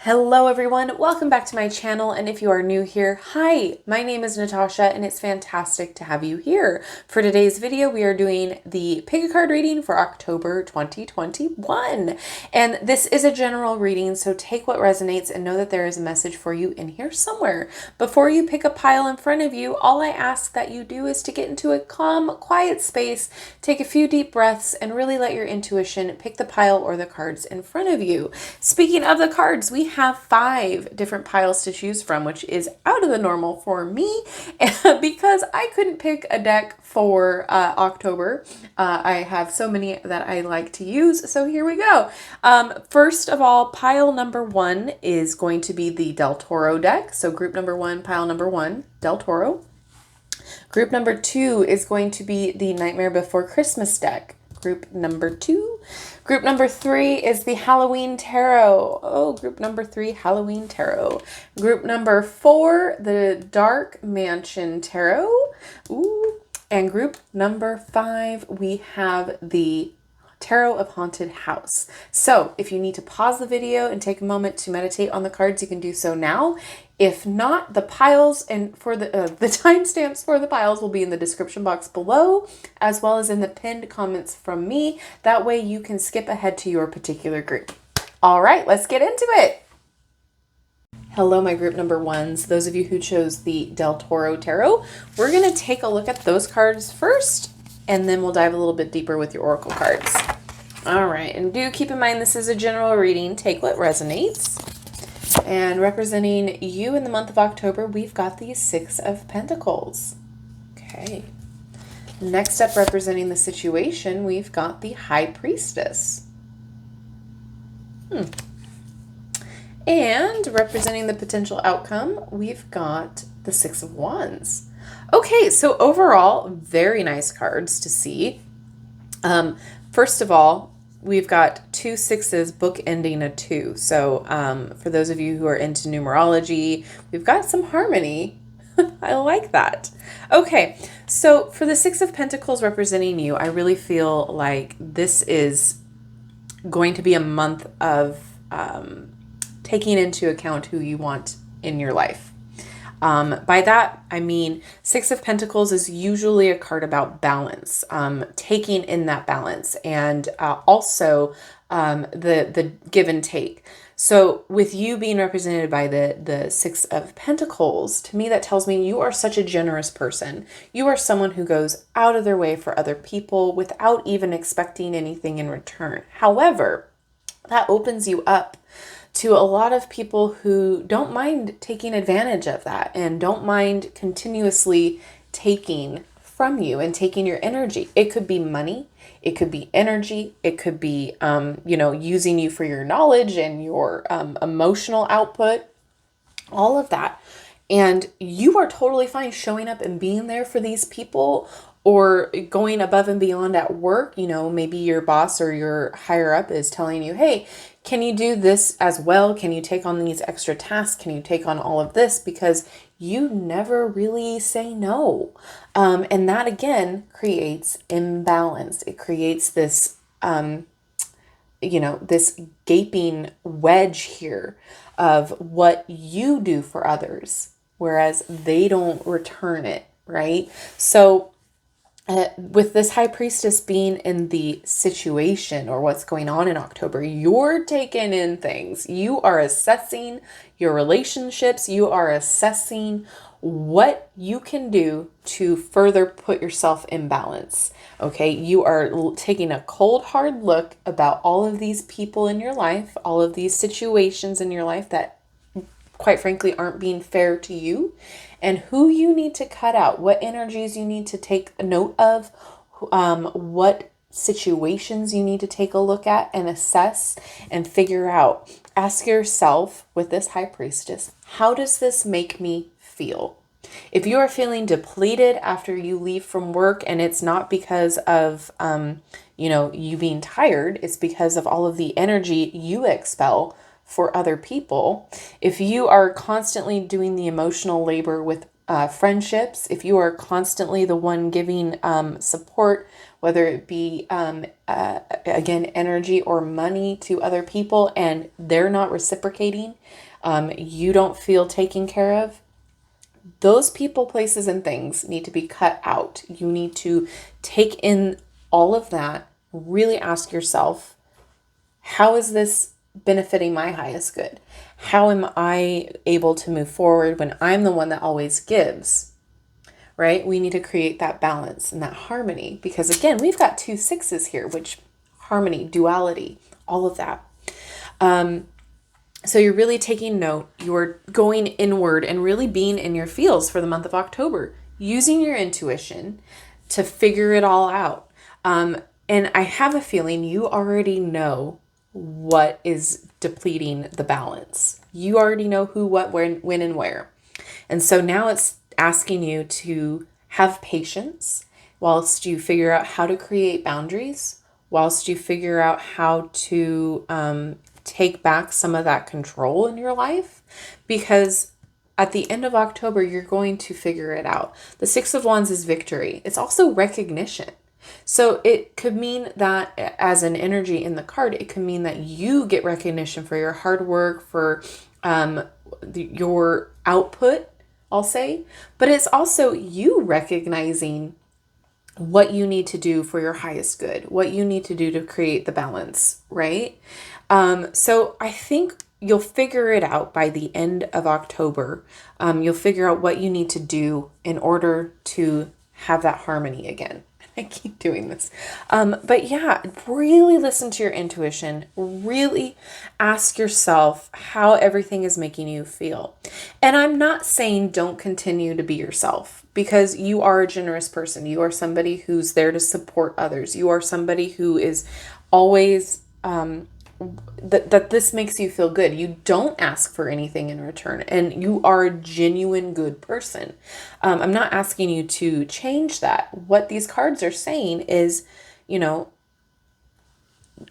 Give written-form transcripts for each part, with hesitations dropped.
Hello everyone, welcome back to my channel, and if you are new here, hi, my name is Natasha and it's fantastic to have you here. For today's video, we are doing the pick a card reading for October 2021. And this is a general reading, so take what resonates and know that there is a message for you in here somewhere. Before you pick a pile in front of you, all I ask that you do is to get into a calm, quiet space, take a few deep breaths, and really let your intuition pick the pile or the cards in front of you. Speaking of the cards, we have 5 different piles to choose from, which is out of the normal for me because I couldn't pick a deck for October. I have so many that I like to use, so here we go. First of all, pile number 1 is going to be the Del Toro deck. So group number 1, pile number 1, Del Toro. Group number 2 is going to be the Nightmare Before Christmas deck. Group number 2. Group number 3 is the Halloween Tarot. Oh, group number 3, Halloween Tarot. Group number 4, the Dark Mansion Tarot. Ooh. And group number 5, we have the Tarot of Haunted House. So if you need to pause the video and take a moment to meditate on the cards, you can do so now. If not, the piles and for the timestamps for the piles will be in the description box below, as well as in the pinned comments from me. That way you can skip ahead to your particular group. All right, let's get into it. Hello, my group number 1s. Those of you who chose the Del Toro Tarot, we're going to take a look at those cards first, and then we'll dive a little bit deeper with your oracle cards. All right, and do keep in mind this is a general reading. Take what resonates. And representing you in the month of October, we've got the 6 of Pentacles. Okay. Next up, representing the situation, we've got the High Priestess. And representing the potential outcome, we've got the 6 of Wands. Okay, so overall, very nice cards to see. First of all, we've got 2 6s bookending a 2. So for those of you who are into numerology, we've got some harmony. I like that. Okay, so for the 6 of Pentacles representing you, I really feel like this is going to be a month of taking into account who you want in your life. By that, I mean 6 of Pentacles is usually a card about balance, taking in that balance, and also the give and take. So with you being represented by the 6 of Pentacles, to me that tells me you are such a generous person. You are someone who goes out of their way for other people without even expecting anything in return. However, that opens you up to a lot of people who don't mind taking advantage of that and don't mind continuously taking from you and taking your energy. It could be money, it could be energy, it could be, using you for your knowledge and your emotional output, all of that. And you are totally fine showing up and being there for these people, or going above and beyond at work. Maybe your boss or your higher up is telling you, hey, can you do this as well? Can you take on these extra tasks? Can you take on all of this? Because you never really say no. And that again creates imbalance. It creates this, this gaping wedge here of what you do for others, whereas they don't return it, right? So with this High Priestess being in the situation or what's going on in October, you're taking in things. You are assessing your relationships. You are assessing what you can do to further put yourself in balance. Okay, you are taking a cold, hard look about all of these people in your life, all of these situations in your life that quite frankly aren't being fair to you, and who you need to cut out, what energies you need to take a note of, what situations you need to take a look at and assess and figure out. Ask yourself with this High Priestess, how does this make me feel? If you are feeling depleted after you leave from work, and it's not because of, you being tired, it's because of all of the energy you expel for other people. If you are constantly doing the emotional labor with friendships, if you are constantly the one giving support, whether it be, again, energy or money to other people, and they're not reciprocating, you don't feel taken care of, those people, places, and things need to be cut out. You need to take in all of that, really ask yourself, how is this benefiting my highest good? How am I able to move forward when I'm the one that always gives? Right? We need to create that balance and that harmony, because again, we've got 2 6s here, which harmony, duality, all of that. So you're really taking note, you're going inward and really being in your feels for the month of October, using your intuition to figure it all out. And I have a feeling you already know what is depleting the balance. You already know who, what, when, and where. And so now it's asking you to have patience whilst you figure out how to create boundaries, whilst you figure out how to take back some of that control in your life, because at the end of October, you're going to figure it out. The 6 of Wands is victory. It's also recognition. So it could mean that, as an energy in the card, it could mean that you get recognition for your hard work, for your output, I'll say. But it's also you recognizing what you need to do for your highest good, what you need to do to create the balance, right? So I think you'll figure it out by the end of October. You'll figure out what you need to do in order to have that harmony again. I keep doing this. But yeah, really listen to your intuition. Really ask yourself how everything is making you feel. And I'm not saying don't continue to be yourself, because you are a generous person. You are somebody who's there to support others. You are somebody who is always, that this makes you feel good. You don't ask for anything in return, and you are a genuine good person. I'm not asking you to change that. What these cards are saying is,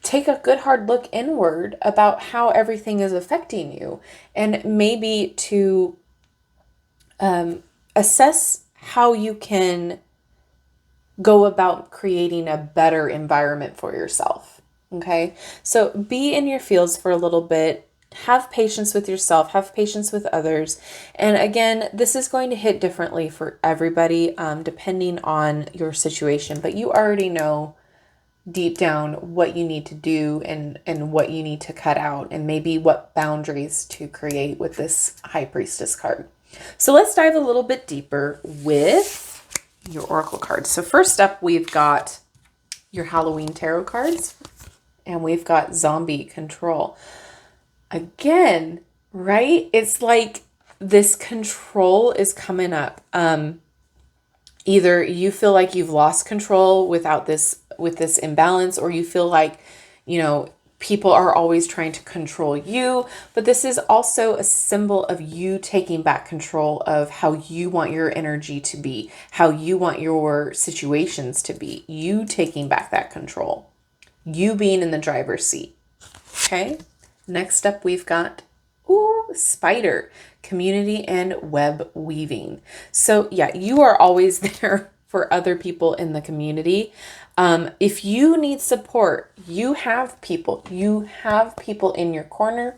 take a good hard look inward about how everything is affecting you, and maybe to assess how you can go about creating a better environment for yourself. Okay, so be in your feels for a little bit. Have patience with yourself, have patience with others. And again, this is going to hit differently for everybody, depending on your situation, but you already know deep down what you need to do and what you need to cut out, and maybe what boundaries to create with this High Priestess card. So let's dive a little bit deeper with your Oracle cards. So first up, we've got your Halloween tarot cards, and we've got zombie control. Again, right? It's like this control is coming up. Either you feel like you've lost control with this imbalance, or you feel like, people are always trying to control you. But this is also a symbol of you taking back control of how you want your energy to be, how you want your situations to be. You taking back that control. You being in the driver's seat. Okay. Next up, we've got, spider, community and web weaving. So yeah, you are always there for other people in the community. If you need support, you have people in your corner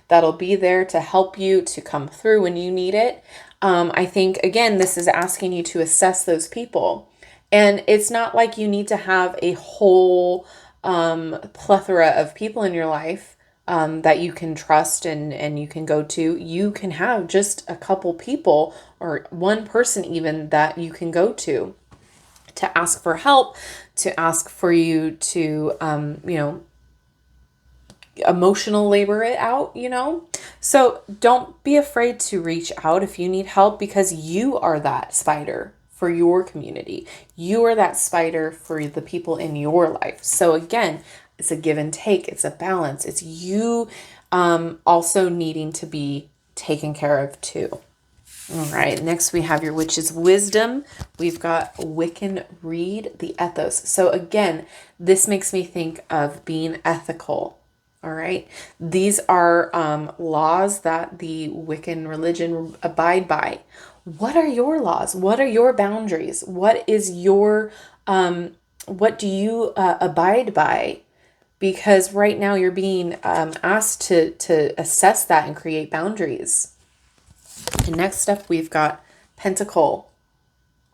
that'll be there to help you, to come through when you need it. I think, again, this is asking you to assess those people. And it's not like you need to have a whole plethora of people in your life that you can trust and you can go to. You can have just a couple people, or one person even, that you can go to ask for help, to ask for you to, emotional labor it out, So don't be afraid to reach out if you need help, because you are that spider for your community. You are that spider for the people in your life. So again, it's a give and take. It's a balance. It's you also needing to be taken care of too. All right, next we have your Witch's Wisdom. We've got Wiccan Read the Ethos. So again, this makes me think of being ethical. All right, these are laws that the Wiccan religion abide by. What are your laws? What are your boundaries? What is your, what do you abide by? Because right now you're being asked to assess that and create boundaries. And next up, we've got Pentacle,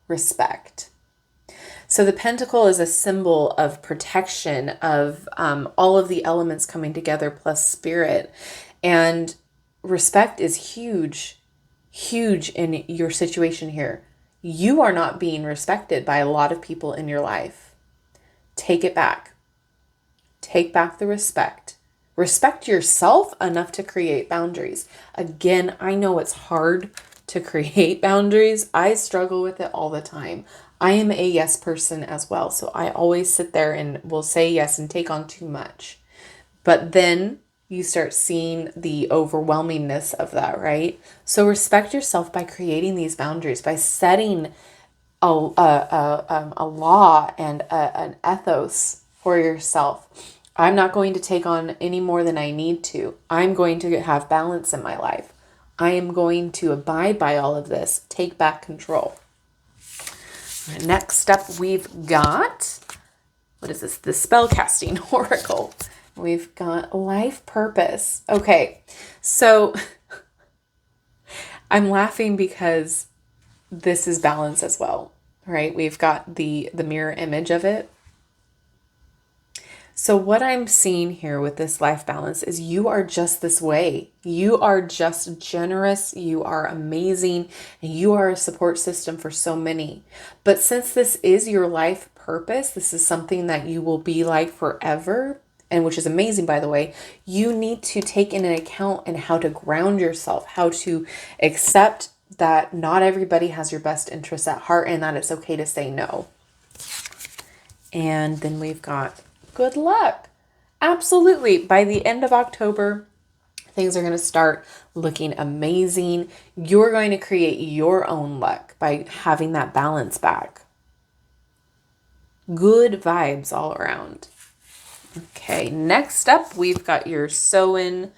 respect. So the pentacle is a symbol of protection, of all of the elements coming together plus spirit. And respect is huge, huge in your situation here. You are not being respected by a lot of people in your life. Take it back. Take back the respect. Respect yourself enough to create boundaries. Again, I know it's hard to create boundaries. I struggle with it all the time. I am a yes person as well. So I always sit there and will say yes and take on too much. But then you start seeing the overwhelmingness of that, right? So respect yourself by creating these boundaries, by setting a law and an ethos for yourself. I'm not going to take on any more than I need to. I'm going to have balance in my life. I am going to abide by all of this. Take back control. Next up, we've got, what is this? The spellcasting oracle. We've got life purpose. Okay, so I'm laughing because this is balance as well, right? We've got the mirror image of it. So what I'm seeing here with this life balance is you are just this way. You are just generous. You are amazing. And you are a support system for so many. But since this is your life purpose, this is something that you will be like forever, and which is amazing, by the way, you need to take in an account and how to ground yourself, how to accept that not everybody has your best interests at heart and that it's okay to say no. And then we've got good luck. Absolutely. By the end of October, things are going to start looking amazing. You're going to create your own luck by having that balance back. Good vibes all around. Okay, next up, we've got your Samhain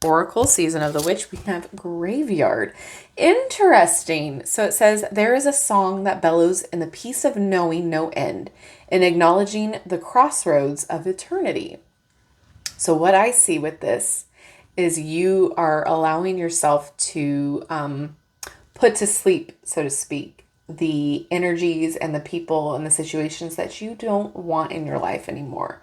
Oracle, Season of the Witch. We have Graveyard. Interesting. So it says, there is a song that bellows in the peace of knowing no end, in acknowledging the crossroads of eternity. So what I see with this is you are allowing yourself to put to sleep, so to speak, the energies and the people and the situations that you don't want in your life anymore.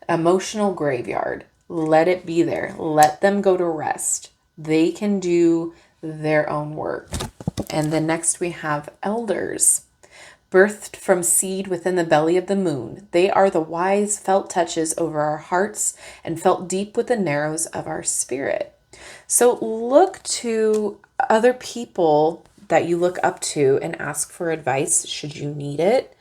Emotional graveyard. Let it be there. Let them go to rest. They can do their own work. And then next we have elders. Birthed from seed within the belly of the moon, they are the wise felt touches over our hearts and felt deep with the narrows of our spirit. So look to other people that you look up to and ask for advice should you need it.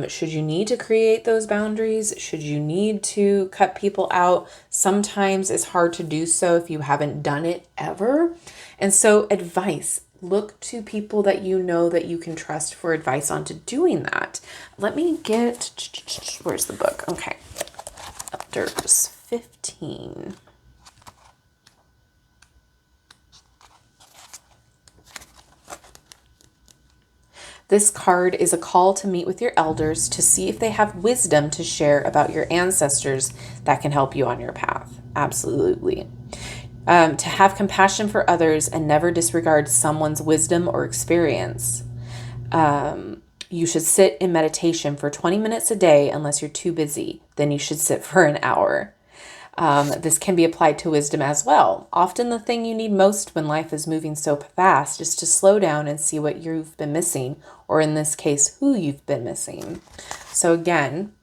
Should you need to create those boundaries? Should you need to cut people out? Sometimes it's hard to do so if you haven't done it ever. And so advice. Look to people that you know that you can trust for advice on to doing that. Let me get, where's the book? Okay. Elders 15. This card is a call to meet with your elders to see if they have wisdom to share about your ancestors that can help you on your path. Absolutely. To have compassion for others and never disregard someone's wisdom or experience. You should sit in meditation for 20 minutes a day unless you're too busy. Then you should sit for an hour. This can be applied to wisdom as well. Often the thing you need most when life is moving so fast is to slow down and see what you've been missing, or in this case, who you've been missing. So again,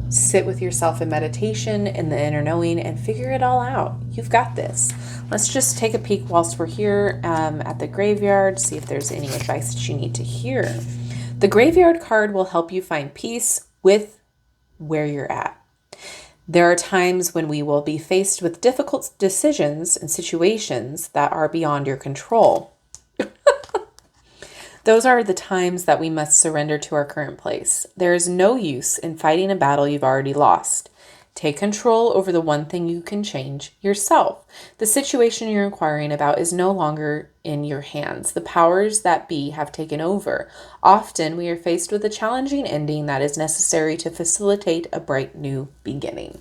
sit with yourself in meditation, in the inner knowing, and figure it all out. You've got this. Let's just take a peek whilst we're here at the graveyard, see if there's any advice that you need to hear. The graveyard card will help you find peace with where you're at. There are times when we will be faced with difficult decisions and situations that are beyond your control. Those are the times that we must surrender to our current place. There is no use in fighting a battle you've already lost. Take control over the one thing you can change, yourself. The situation you're inquiring about is no longer in your hands. The powers that be have taken over. Often we are faced with a challenging ending that is necessary to facilitate a bright new beginning.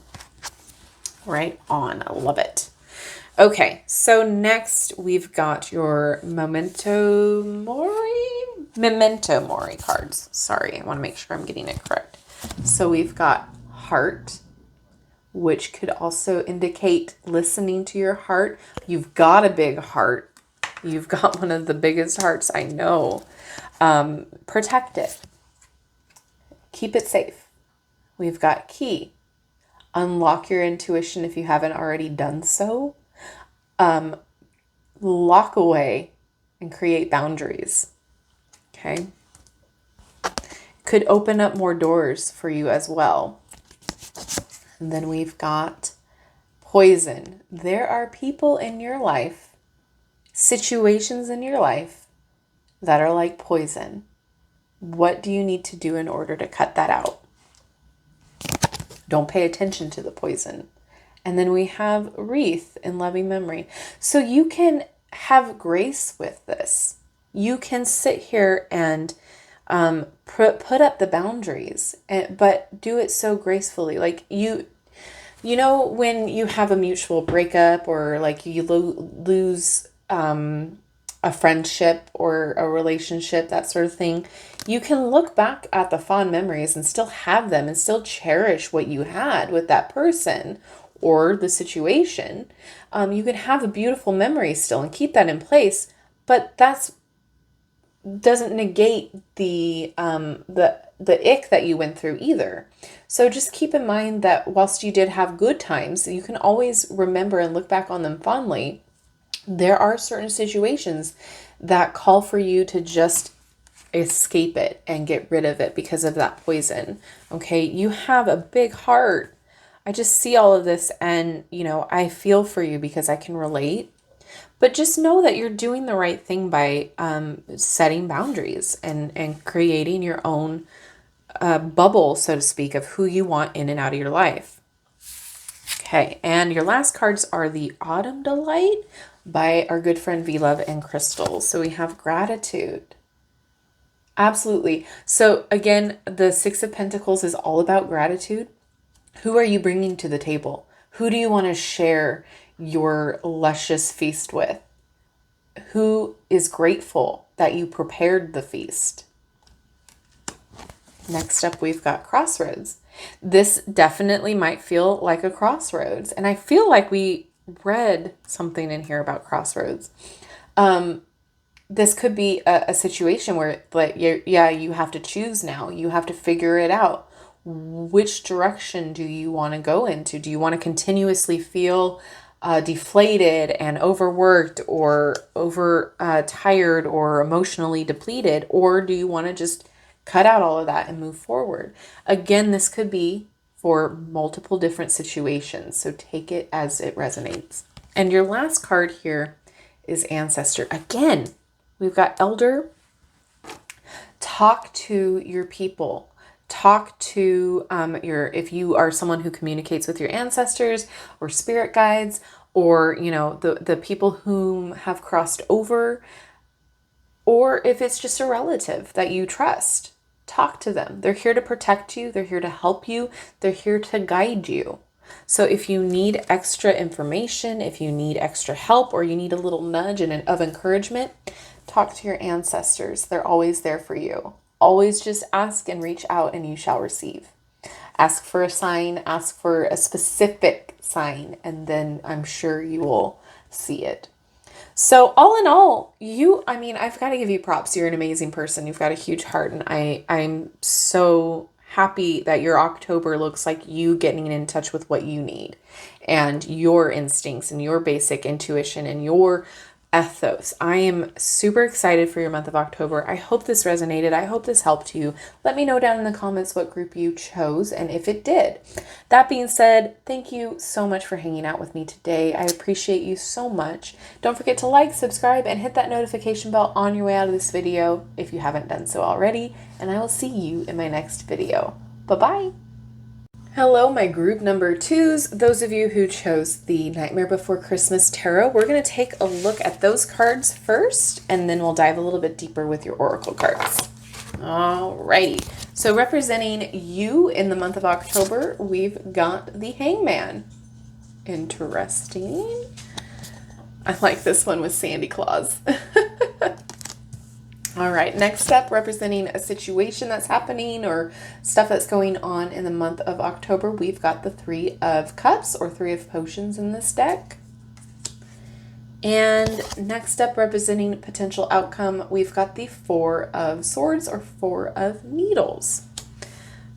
Right on. I love it. Okay, so next we've got your Memento Mori cards. Sorry, I want to make sure I'm getting it correct. So we've got Heart, which could also indicate listening to your heart. You've got a big heart. You've got one of the biggest hearts I know. Protect it. Keep it safe. We've got Key. Unlock your intuition if you haven't already done so. Lock away and create boundaries. Okay. Could open up more doors for you as well. And then we've got Poison. There are people in your life, situations in your life that are like poison. What do you need to do in order to cut that out? Don't pay attention to the poison. And then we have Wreath in loving memory. So you can have grace with this. You can sit here and put up the boundaries, but do it so gracefully. Like you know, when you have a mutual breakup or like you lose a friendship or a relationship, that sort of thing, you can look back at the fond memories and still have them and still cherish what you had with that person or the situation. You can have a beautiful memory still and keep that in place, but doesn't negate the ick that you went through either. So just keep in mind that whilst you did have good times, you can always remember and look back on them fondly. There are certain situations that call for you to just escape it and get rid of it because of that poison. Okay, you have a big heart. I just see all of this and, I feel for you because I can relate. But just know that you're doing the right thing by setting boundaries and creating your own bubble, so to speak, of who you want in and out of your life. Okay, and your last cards are the Autumn Delight by our good friend V-Love and Crystal. So we have Gratitude. Absolutely. So again, the Six of Pentacles is all about gratitude. Who are you bringing to the table? Who do you want to share your luscious feast with? Who is grateful that you prepared the feast? Next up, we've got Crossroads. This definitely might feel like a crossroads. And I feel like we read something in here about crossroads. This could be a situation where, like, you have to choose now. You have to figure it out. Which direction do you want to go into? Do you want to continuously feel deflated and overworked or tired or emotionally depleted? Or do you want to just cut out all of that and move forward? Again, this could be for multiple different situations. So take it as it resonates. And your last card here is Ancestor. Again, we've got Elder. Talk to your people. Talk to if you are someone who communicates with your ancestors or spirit guides, or the people whom have crossed over, or if it's just a relative that you trust. Talk to them. They're here to protect you. They're here to help you. They're here to guide you. So if you need extra information, if you need extra help, or you need a little nudge of encouragement, talk to your ancestors. They're always there for you. Always just ask and reach out and you shall receive. Ask for a sign, ask for a specific sign, and then I'm sure you will see it. So all in all, I've got to give you props. You're an amazing person. You've got a huge heart, and I'm so happy that your October looks like you getting in touch with what you need and your instincts and your basic intuition and your ethos. I am super excited for your month of October. I hope this resonated. I hope this helped you. Let me know down in the comments what group you chose and if it did. That being said, thank you so much for hanging out with me today. I appreciate you so much. Don't forget to like, subscribe, and hit that notification bell on your way out of this video if you haven't done so already. And I will see you in my next video. Bye-bye. Hello, my group number twos. Those of you who chose the Nightmare Before Christmas Tarot, we're going to take a look at those cards first, and then we'll dive a little bit deeper with your oracle cards. Alrighty. So representing you in the month of October, we've got the Hangman. Interesting. I like this one with Sandy Claus. All right, next up, representing a situation that's happening or stuff that's going on in the month of October, we've got the Three of Cups or Three of Potions in this deck. And next up, representing potential outcome, we've got the Four of Swords or Four of Needles.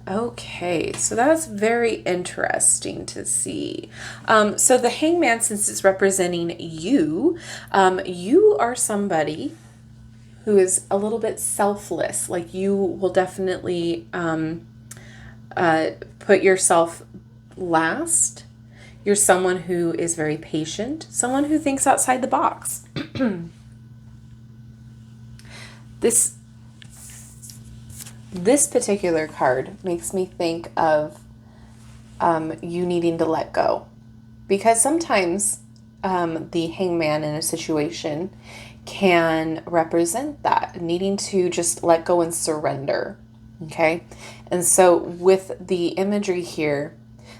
Okay, so that's very interesting to see. So the Hangman, since it's representing you, you are somebody who is a little bit selfless. Like, you will definitely put yourself last. You're someone who is very patient, someone who thinks outside the box. This particular card makes me think of you needing to let go. Because sometimes the Hangman in a situation can represent that, needing to just let go and surrender, okay? And so with the imagery here,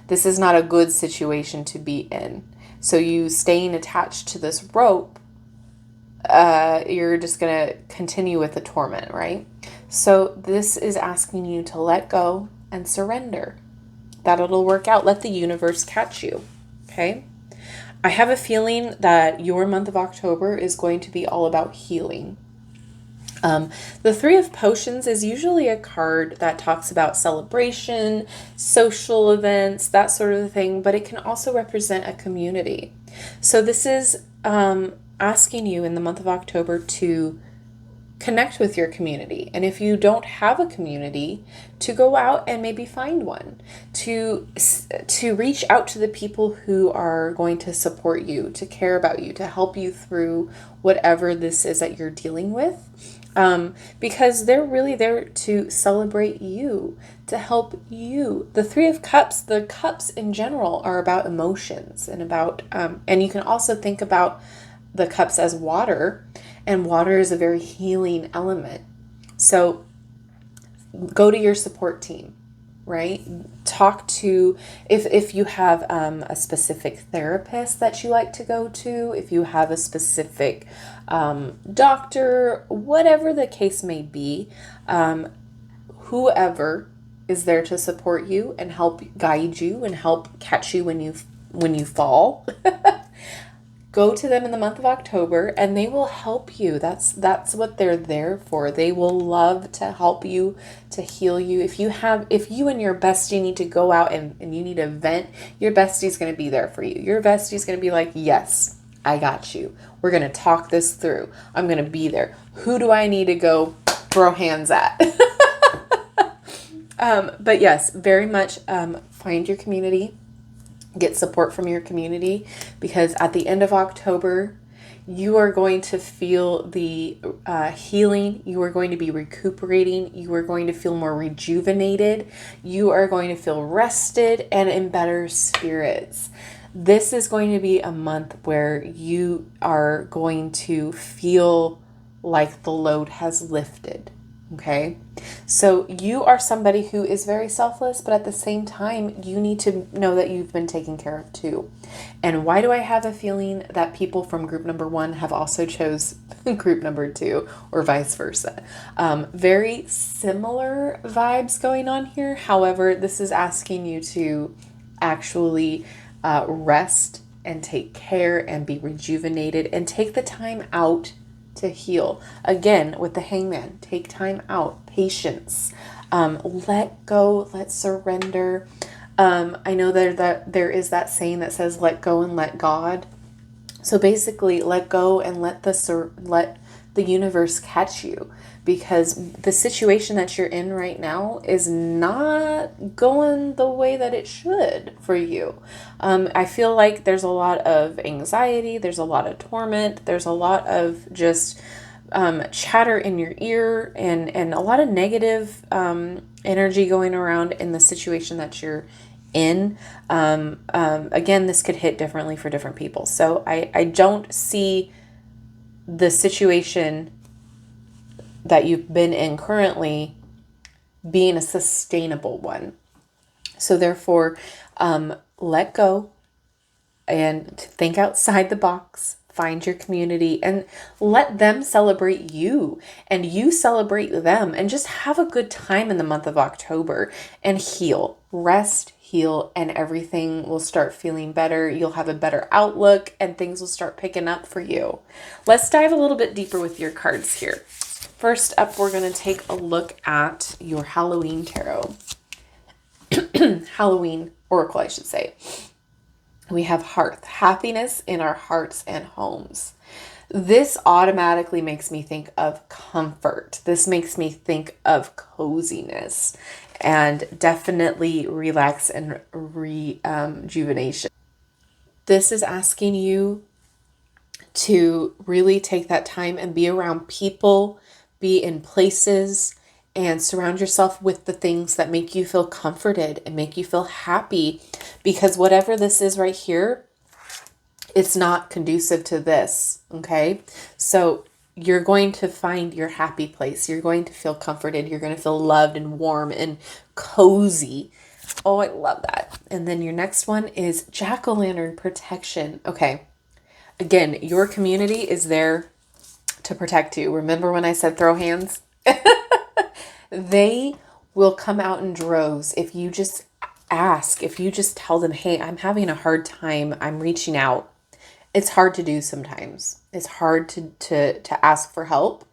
this is not a good situation to be in. So you staying attached to this rope, you're just going to continue with the torment, right? So this is asking you to let go and surrender. That it'll work out. Let the universe catch you, okay? I have a feeling that your month of October is going to be all about healing. The Three of Potions is usually a card that talks about celebration, social events, that sort of thing, but it can also represent a community. So this is asking you in the month of October to connect with your community. And if you don't have a community, to go out and maybe find one, to reach out to the people who are going to support you, to care about you, to help you through whatever this is that you're dealing with. Because they're really there to celebrate you, to help you. The Three of Cups, the cups in general are about emotions and about, and you can also think about the cups as water, and water is a very healing element. So go to your support team, right? Talk to, if you have a specific therapist that you like to go to, if you have a specific doctor, whatever the case may be, whoever is there to support you and help guide you and help catch you when you fall. Go to them in the month of October and they will help you. That's what they're there for. They will love to help you, to heal you. If you and your bestie need to go out and you need a vent, your bestie's going to be there for you. Your bestie's going to be like, yes, I got you. We're going to talk this through. I'm going to be there. Who do I need to go throw hands at? But yes, very much find your community. Get support from your community, because at the end of October, you are going to feel the healing. You are going to be recuperating. You are going to feel more rejuvenated. You are going to feel rested and in better spirits. This is going to be a month where you are going to feel like the load has lifted. Okay, so you are somebody who is very selfless, but at the same time, you need to know that you've been taken care of too. And why do I have a feeling that people from group number 1 have also chose group number 2, or vice versa? Very similar vibes going on here. However, this is asking you to actually rest and take care and be rejuvenated and take the time out to heal. Again, with the Hangman, take time out, patience, let go, let surrender. I know that there is that saying that says, let go and let God. So basically, let go and let the universe catch you, because the situation that you're in right now is not going the way that it should for you. I feel like there's a lot of anxiety, there's a lot of torment, there's a lot of just chatter in your ear and a lot of negative energy going around in the situation that you're in. Again, this could hit differently for different people. So I don't see the situation that you've been in currently being a sustainable one. So therefore, let go and think outside the box, find your community, and let them celebrate you and you celebrate them, and just have a good time in the month of October and heal, rest, heal, and everything will start feeling better. You'll have a better outlook and things will start picking up for you. Let's dive a little bit deeper with your cards here. First up, we're going to take a look at your Halloween tarot. Halloween oracle, I should say. We have hearth, happiness in our hearts and homes. This automatically makes me think of comfort. This makes me think of coziness and definitely relax and rejuvenation. This is asking you to really take that time and be around people, be in places, and surround yourself with the things that make you feel comforted and make you feel happy, because whatever this is right here, it's not conducive to this, okay? So you're going to find your happy place. You're going to feel comforted. You're going to feel loved and warm and cozy. Oh, I love that. And then your next one is jack-o'-lantern protection. Okay. Again, your community is there to protect you. Remember when I said throw hands? They will come out in droves if you just ask, if you just tell them, hey, I'm having a hard time, I'm reaching out. It's hard to do sometimes. It's hard to ask for help,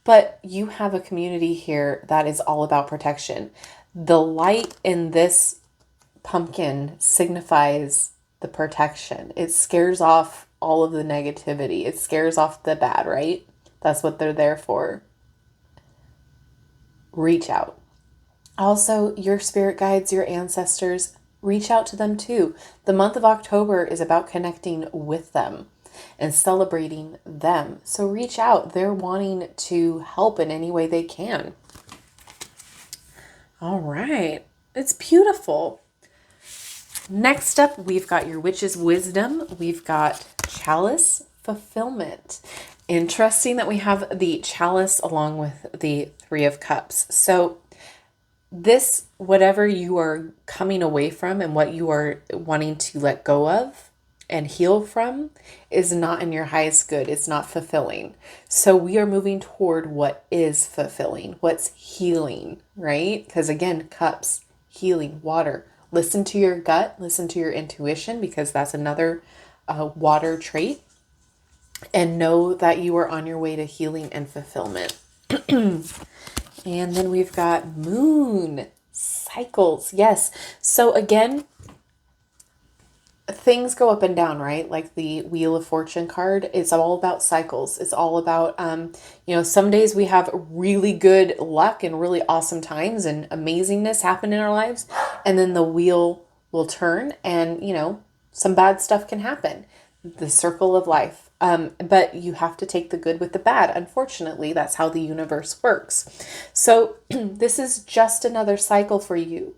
but you have a community here that is all about protection. The light in this pumpkin signifies the protection. It scares off all of the negativity. It scares off the bad, right? That's what they're there for. Reach out. Also, your spirit guides, your ancestors, reach out to them too. The month of October is about connecting with them and celebrating them. So reach out. They're wanting to help in any way they can. All right. It's beautiful. Next up, we've got your witch's wisdom. We've got chalice, fulfillment. Interesting that we have the chalice along with the Three of Cups. So this, whatever you are coming away from and what you are wanting to let go of and heal from, is not in your highest good. It's not fulfilling. So we are moving toward what is fulfilling, what's healing, right? Because again, cups, healing, water. Listen to your gut, listen to your intuition, because that's another water trait. And know that you are on your way to healing and fulfillment. And then we've got moon cycles. Yes. So again, things go up and down, right? Like the Wheel of Fortune card. It's all about cycles. It's all about, some days we have really good luck and really awesome times and amazingness happen in our lives. And then the wheel will turn and, some bad stuff can happen. The circle of life. But you have to take the good with the bad. Unfortunately, that's how the universe works. So this is just another cycle for you.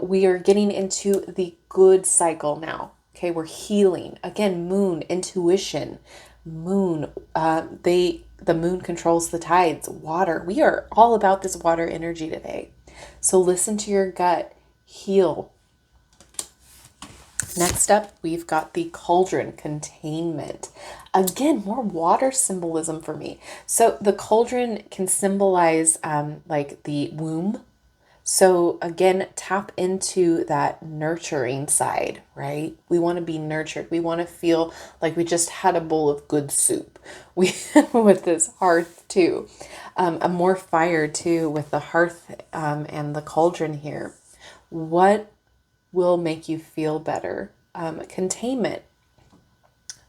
We are getting into the good cycle now. Okay, we're healing. Again, moon, intuition, moon. The moon controls the tides, water. We are all about this water energy today. So listen to your gut, heal. Next up, we've got the cauldron, containment. Again, more water symbolism for me. So the cauldron can symbolize like the womb. So again, tap into that nurturing side, right? We want to be nurtured. We want to feel like we just had a bowl of good soup. We with this hearth too. More fire too with the hearth and the cauldron here. What will make you feel better? Containment.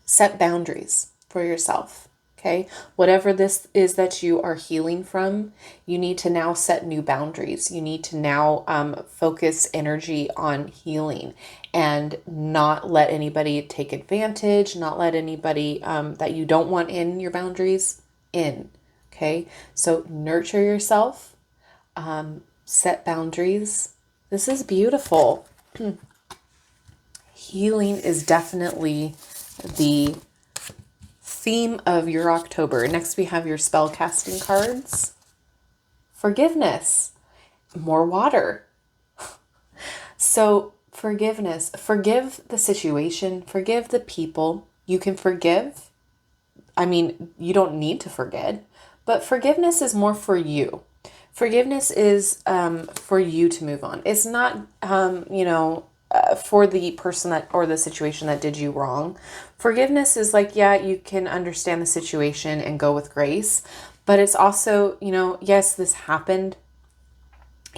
Set boundaries for yourself. Okay. Whatever this is that you are healing from, you need to now set new boundaries. You need to now focus energy on healing and not let anybody take advantage, not let anybody that you don't want in your boundaries in. Okay. So nurture yourself, set boundaries. This is beautiful. Healing is definitely the theme of your October. Next, we have your spell casting cards. Forgiveness. More water. So forgiveness. Forgive the situation. Forgive the people. You can forgive. I mean, you don't need to forget. But forgiveness is more for you. Forgiveness is for you to move on. It's not, for the person that or the situation that did you wrong. Forgiveness is like, yeah, you can understand the situation and go with grace. But it's also, yes, this happened.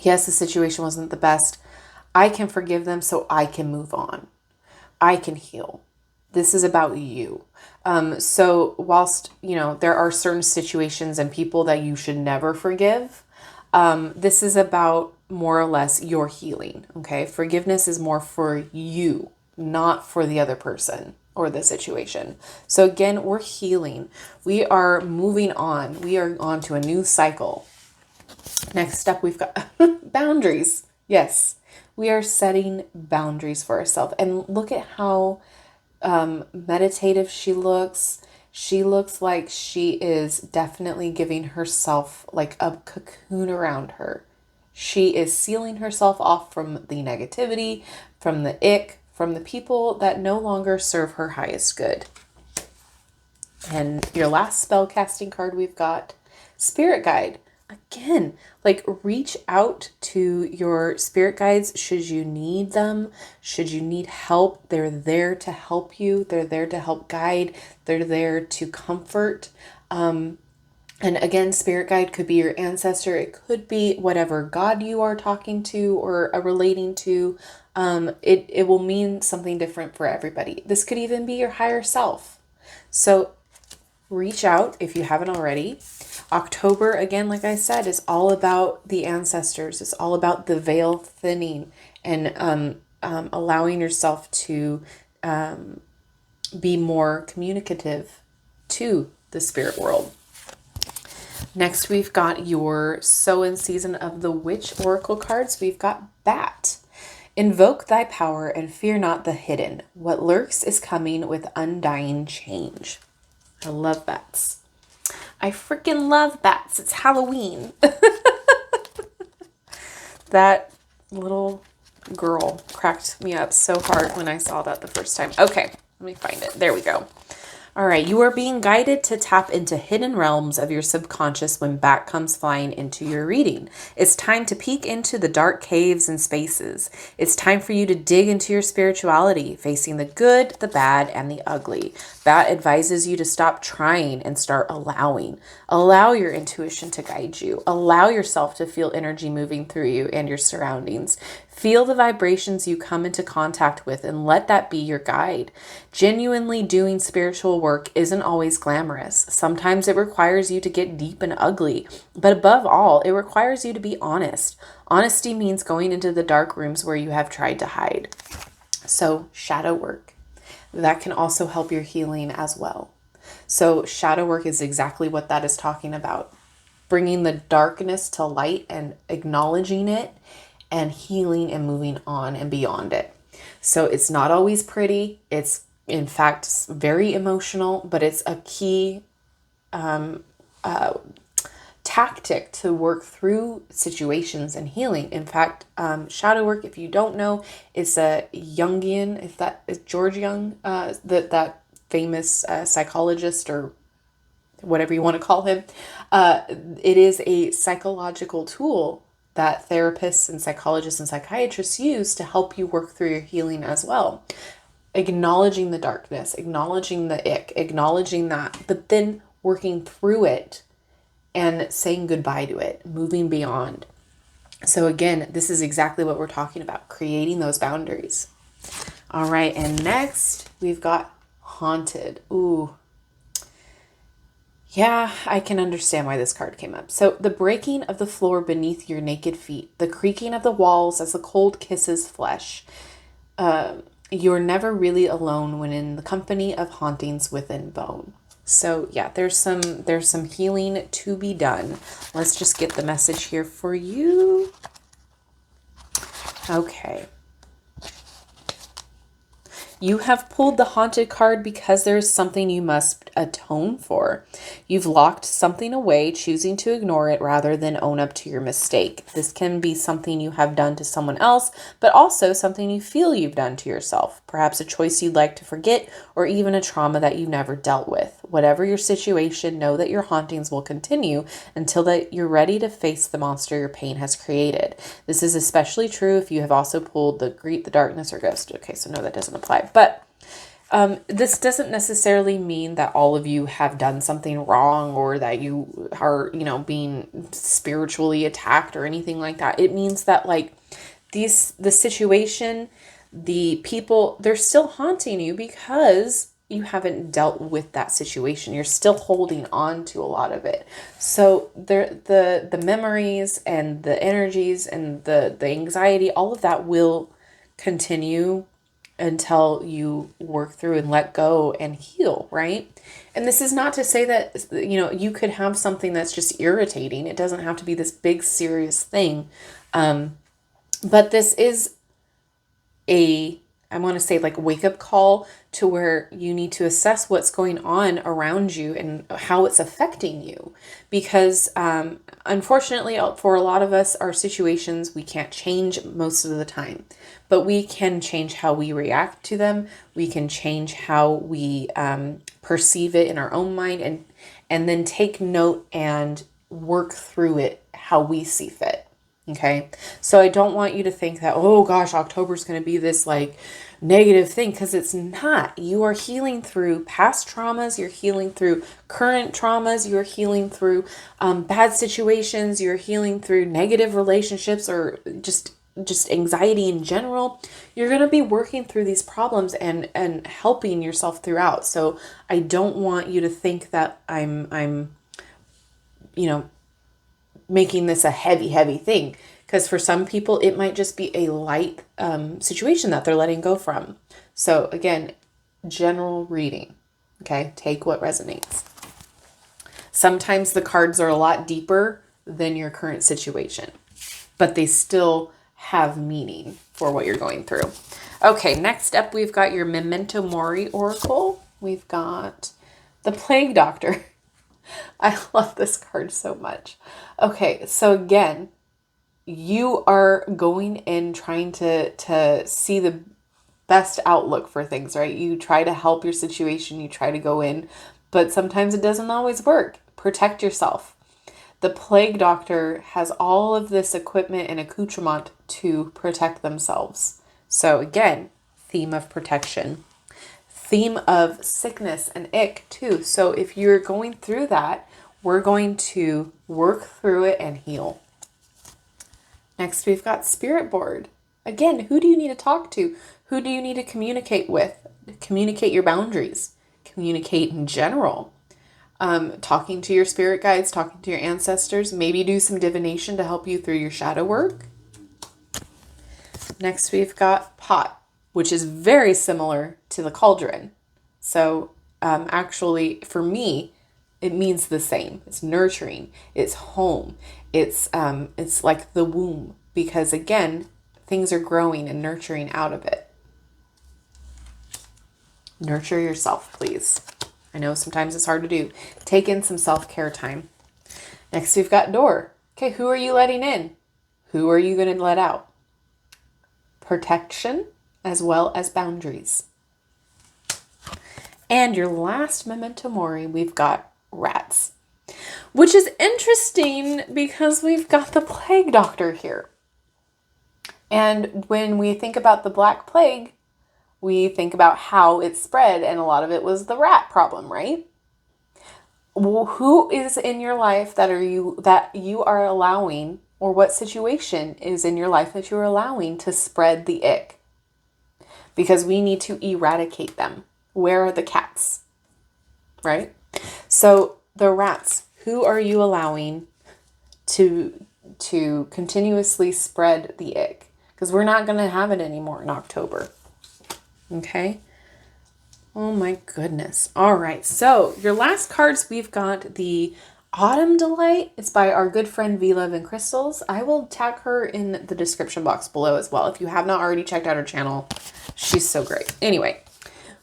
Yes, the situation wasn't the best. I can forgive them so I can move on. I can heal. This is about you. So whilst, there are certain situations and people that you should never forgive, this is about more or less your healing. Okay. Forgiveness is more for you, not for the other person or the situation. So again, we're healing. We are moving on. We are on to a new cycle. Next up, we've got boundaries. Yes. We are setting boundaries for ourselves. And look at how meditative she looks. She looks like she is definitely giving herself like a cocoon around her. She is sealing herself off from the negativity, from the ick, from the people that no longer serve her highest good. And your last spell casting card, we've got Spirit Guide. Again, like reach out to your spirit guides should you need them, should you need help. They're there to help you. They're there to help guide. They're there to comfort. And again, spirit guide could be your ancestor. It could be whatever God you are talking to or relating to. It will mean something different for everybody. This could even be your higher self. So reach out if you haven't already. October, again, like I said, is all about the ancestors. It's all about the veil thinning and allowing yourself to be more communicative to the spirit world. Next, we've got your Sow-in Season of the Witch Oracle cards. We've got Bat. Invoke thy power and fear not the hidden. What lurks is coming with undying change. I love bats. I freaking love bats. It's Halloween. That little girl cracked me up so hard when I saw that the first time. Okay, let me find it. There we go. All right, you are being guided to tap into hidden realms of your subconscious when Bat comes flying into your reading. It's time to peek into the dark caves and spaces. It's time for you to dig into your spirituality, facing the good, the bad, and the ugly. Bat advises you to stop trying and start allowing. Allow your intuition to guide you. Allow yourself to feel energy moving through you and your surroundings. Feel the vibrations you come into contact with and let that be your guide. Genuinely doing spiritual work isn't always glamorous. Sometimes it requires you to get deep and ugly, but above all, it requires you to be honest. Honesty means going into the dark rooms where you have tried to hide. So, shadow work. That can also help your healing as well. So, shadow work is exactly what that is talking about. Bringing the darkness to light and acknowledging it and healing and moving on and beyond it. So it's not always pretty. It's in fact very emotional, but it's a key tactic to work through situations and healing. In fact, shadow work, if you don't know, is a Jungian, if that is George Jung, that famous psychologist or whatever you want to call him. It is a psychological tool that therapists and psychologists and psychiatrists use to help you work through your healing as well. Acknowledging the darkness, acknowledging the ick, acknowledging that, but then working through it and saying goodbye to it, moving beyond. So again, this is exactly what we're talking about, creating those boundaries. All right, and next we've got Haunted. Ooh. Yeah, I can understand why this card came up. So the breaking of the floor beneath your naked feet, the creaking of the walls as the cold kisses flesh. You're never really alone when in the company of hauntings within bone. So yeah, there's some healing to be done. Let's just get the message here for you. Okay. You have pulled the Haunted card because there's something you must atone for. You've locked something away, choosing to ignore it rather than own up to your mistake. This can be something you have done to someone else, but also something you feel you've done to yourself. Perhaps a choice you'd like to forget, or even a trauma that you never dealt with. Whatever your situation, know that your hauntings will continue until that you're ready to face the monster your pain has created. This is especially true if you have also pulled the Greet the Darkness or Ghost. Okay, so no, that doesn't apply. But this doesn't necessarily mean that all of you have done something wrong or that you are, being spiritually attacked or anything like that. It means that like the situation, the people, they're still haunting you because you haven't dealt with that situation. You're still holding on to a lot of it. So the memories and the energies and the anxiety, all of that will continue until you work through and let go and heal, right? And this is not to say that, you could have something that's just irritating. It doesn't have to be this big, serious thing. But this is I want to say like wake up call to where you need to assess what's going on around you and how it's affecting you. Because unfortunately, for a lot of us, our situations, we can't change most of the time, but we can change how we react to them. We can change how we perceive it in our own mind and then take note and work through it how we see fit. Okay. So I don't want you to think that, oh gosh, October's going to be this like negative thing, because it's not. You are healing through past traumas. You're healing through current traumas. You're healing through bad situations. You're healing through negative relationships or just anxiety in general. You're going to be working through these problems and helping yourself throughout. So I don't want you to think that I'm making this a heavy thing, because for some people it might just be a light situation that they're letting go from. So again, general reading. Okay, take what resonates. Sometimes the cards are a lot deeper than your current situation, but they still have meaning for what you're going through. Okay, next up we've got your Memento Mori Oracle. We've got the Plague Doctor. I love this card so much. Okay, so again, you are going in trying to see the best outlook for things, right? You try to help your situation, you try to go in, but sometimes it doesn't always work. Protect yourself. The Plague Doctor has all of this equipment and accoutrement to protect themselves. So again, theme of protection. Theme of sickness and ick too. So if you're going through that, we're going to work through it and heal. Next, we've got Spirit Board. Again, who do you need to talk to? Who do you need to communicate with? Communicate your boundaries. Communicate in general. Talking to your spirit guides, talking to your ancestors. Maybe do some divination to help you through your shadow work. Next, we've got Pot, which is very similar to the cauldron. So actually, for me, it means the same. It's nurturing. It's home. It's like the womb, because again, things are growing and nurturing out of it. Nurture yourself, please. I know sometimes it's hard to do. Take in some self-care time. Next, we've got Door. Okay, who are you letting in? Who are you going to let out? Protection as well as boundaries. And your last Memento Mori, we've got Rats, which is interesting because we've got the Plague Doctor here. And when we think about the Black Plague, we think about how it spread, and a lot of it was the rat problem, right? Who is in your life that you are allowing, or what situation is in your life that you're allowing to spread the ick? Because we need to eradicate them. Where are the cats? Right? So the rats, who are you allowing to continuously spread the ick? Because we're not going to have it anymore in October. Okay? Oh my goodness. All right. So your last cards, we've got the Autumn Delight. It's by our good friend V Love and Crystals. I will tag her in the description box below as well. If you have not already checked out her channel, she's so great. Anyway,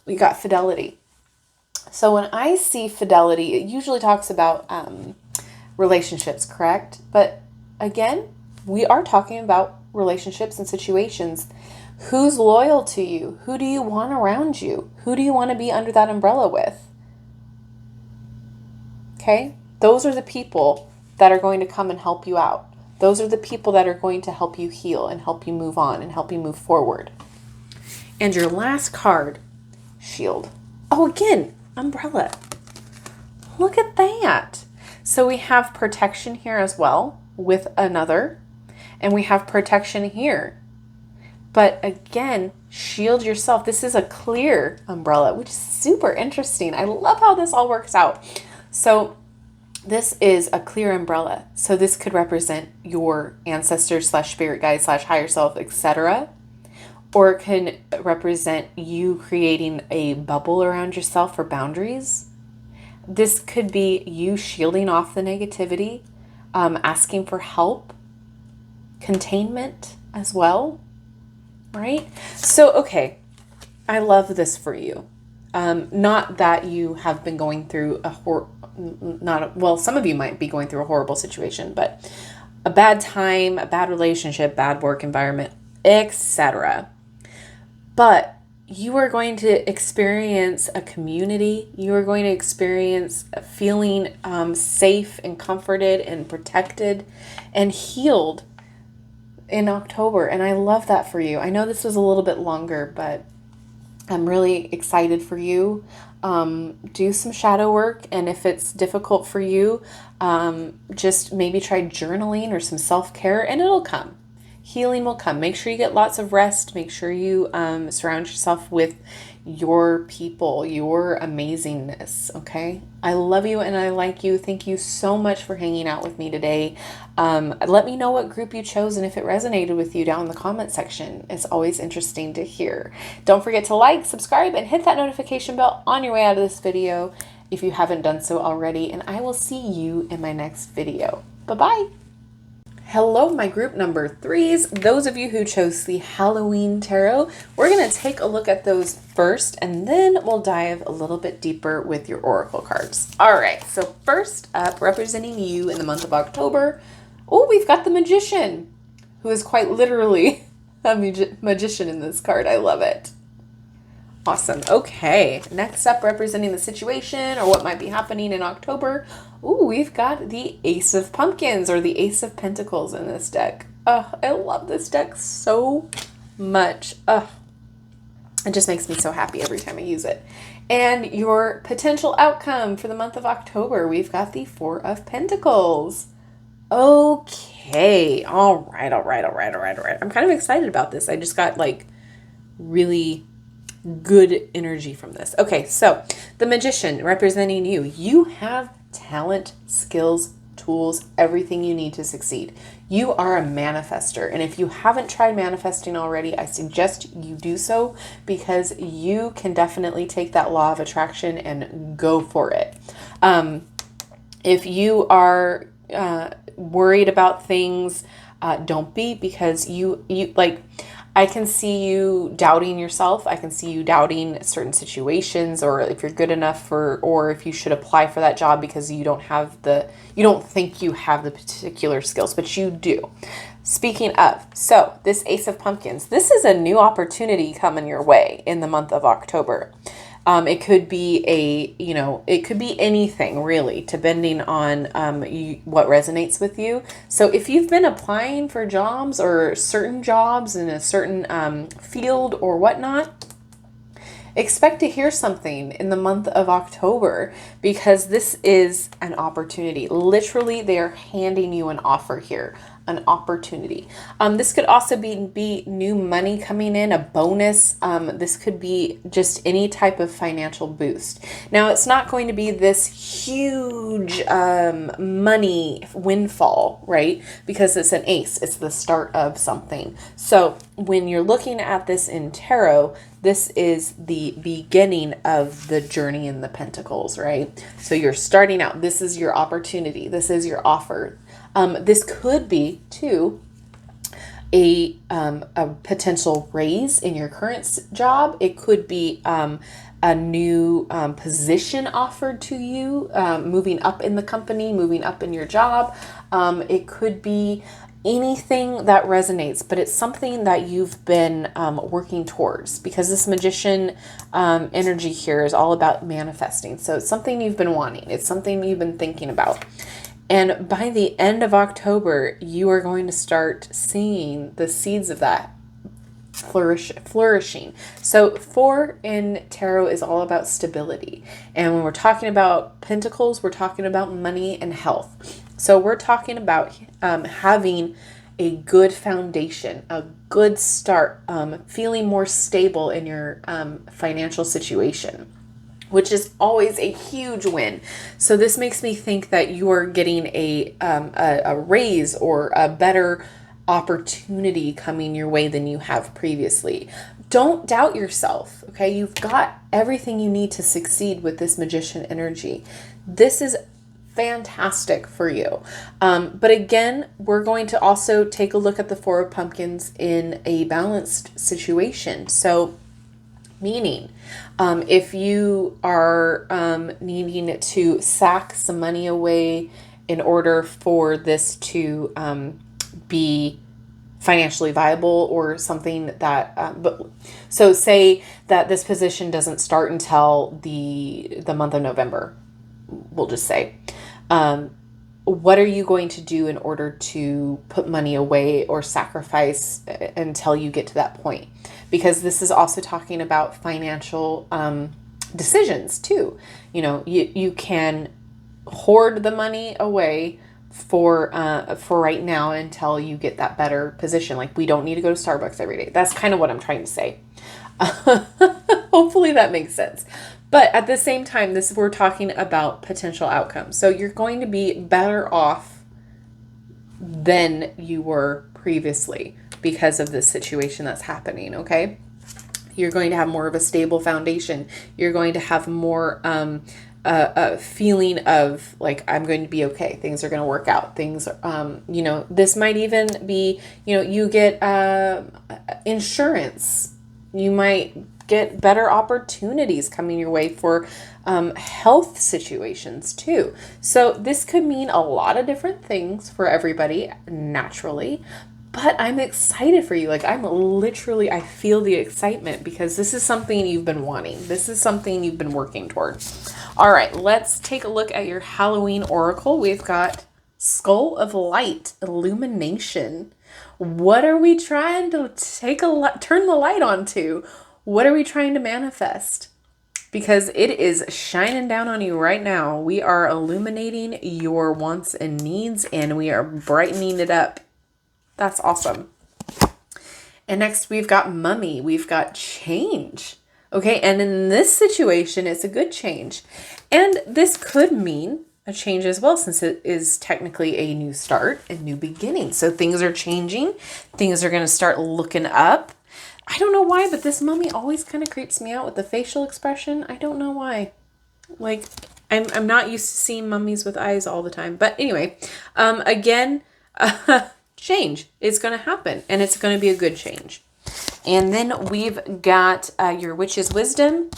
we got fidelity. So when I see fidelity, it usually talks about relationships, correct? But again, we are talking about relationships and situations. Who's loyal to you? Who do you want around you? Who do you want to be under that umbrella with? Okay? Those are the people that are going to come and help you out. Those are the people that are going to help you heal and help you move on and help you move forward. And your last card, shield. Oh, again, umbrella. Look at that. So we have protection here as well with another, and we have protection here. But again, shield yourself. This is a clear umbrella, which is super interesting. I love how this all works out. So this is a clear umbrella. So this could represent your ancestors / spirit guides / higher self, etc. Or it can represent you creating a bubble around yourself for boundaries. This could be you shielding off the negativity, asking for help, containment as well, right? So, okay, I love this for you. Not that you have been going through some of you might be going through a horrible situation, but a bad time, a bad relationship, bad work environment, etc. But you are going to experience a community. You are going to experience feeling safe and comforted and protected and healed in October. And I love that for you. I know this was a little bit longer, but I'm really excited for you. Do some shadow work. And if it's difficult for you, just maybe try journaling or some self-care and it'll come. Healing will come. Make sure you get lots of rest. Make sure you surround yourself with your people, your amazingness, okay? I love you and I like you. Thank you so much for hanging out with me today. Let me know what group you chose and if it resonated with you down in the comment section. It's always interesting to hear. Don't forget to like, subscribe, and hit that notification bell on your way out of this video if you haven't done so already. And I will see you in my next video. Bye-bye. Hello, my group number 3s. Those of you who chose the Halloween Tarot, we're going to take a look at those first, and then we'll dive a little bit deeper with your Oracle cards. All right, so first up, representing you in the month of October, we've got the Magician, who is quite literally a magician in this card. I love it. Awesome. Okay, next up, representing the situation or what might be happening in October, we've got the Ace of Pumpkins or the Ace of Pentacles in this deck. I love this deck so much. It just makes me so happy every time I use it. And your potential outcome for the month of October, we've got the Four of Pentacles. Okay, all right. I'm kind of excited about this. I just got like really good energy from this. Okay, so the Magician representing you. You have talent, skills, tools, everything you need to succeed. You are a manifester. And if you haven't tried manifesting already, I suggest you do so because you can definitely take that law of attraction and go for it. If you are worried about things, don't be, because you like, I can see you doubting yourself. I can see you doubting certain situations, or if you're good enough or if you should apply for that job because you don't think you have the particular skills, but you do. Speaking of, so this Ace of Pumpkins, this is a new opportunity coming your way in the month of October. It could be it could be anything really, depending on what resonates with you. So if you've been applying for jobs or certain jobs in a certain field or whatnot, expect to hear something in the month of October, because this is an opportunity. Literally, they are handing you an offer here. An opportunity. This could also be new money coming in, a bonus. This could be just any type of financial boost. Now, it's not going to be this huge money windfall, right? Because it's an ace. It's the start of something. So when you're looking at this in tarot, this is the beginning of the journey in the Pentacles, right? So you're starting out. This is your opportunity. This is your offer. This could be, too, a potential raise in your current job. It could be a new position offered to you, moving up in the company, moving up in your job. It could be anything that resonates, but it's something that you've been working towards, because this magician energy here is all about manifesting. So it's something you've been wanting. It's something you've been thinking about. And by the end of October, you are going to start seeing the seeds of that flourishing. So 4 in tarot is all about stability. And when we're talking about pentacles, we're talking about money and health. So we're talking about having a good foundation, a good start, feeling more stable in your financial situation, which is always a huge win. So this makes me think that you are getting a raise or a better opportunity coming your way than you have previously. Don't doubt yourself, okay? You've got everything you need to succeed with this magician energy. This is fantastic for you. But again, we're going to also take a look at the 4 of Pumpkins in a balanced situation. So meaning, if you are needing to sack some money away in order for this to be financially viable or something that, so say that this position doesn't start until the month of November, we'll just say. What are you going to do in order to put money away or sacrifice until you get to that point? Because this is also talking about financial decisions too. You know, you can hoard the money away for right now until you get that better position. Like, we don't need to go to Starbucks every day. That's kind of what I'm trying to say. Hopefully that makes sense. But at the same time, we're talking about potential outcomes. So you're going to be better off than you were previously because of this situation that's happening, okay? You're going to have more of a stable foundation. You're going to have more a feeling of like, I'm going to be okay. Things are going to work out. Things, you know, this might even be, you know, you get insurance. You might get better opportunities coming your way for health situations too. So this could mean a lot of different things for everybody naturally, but I'm excited for you. Like, I feel the excitement because this is something you've been wanting. This is something you've been working towards. All right, let's take a look at your Halloween oracle. We've got Skull of Light, Illumination. What are we trying to turn the light on to? What are we trying to manifest? Because it is shining down on you right now. We are illuminating your wants and needs, and we are brightening it up. That's awesome. And next we've got Mummy. We've got change. Okay, and in this situation, it's a good change. And this could mean a change as well, since it is technically a new start, a new beginning. So things are changing. Things are going to start looking up. I don't know why, but this mummy always kind of creeps me out with the facial expression. I don't know why. Like, I'm not used to seeing mummies with eyes all the time. But anyway, again, change is going to happen, and it's going to be a good change. And then we've got your Witch's Wisdom,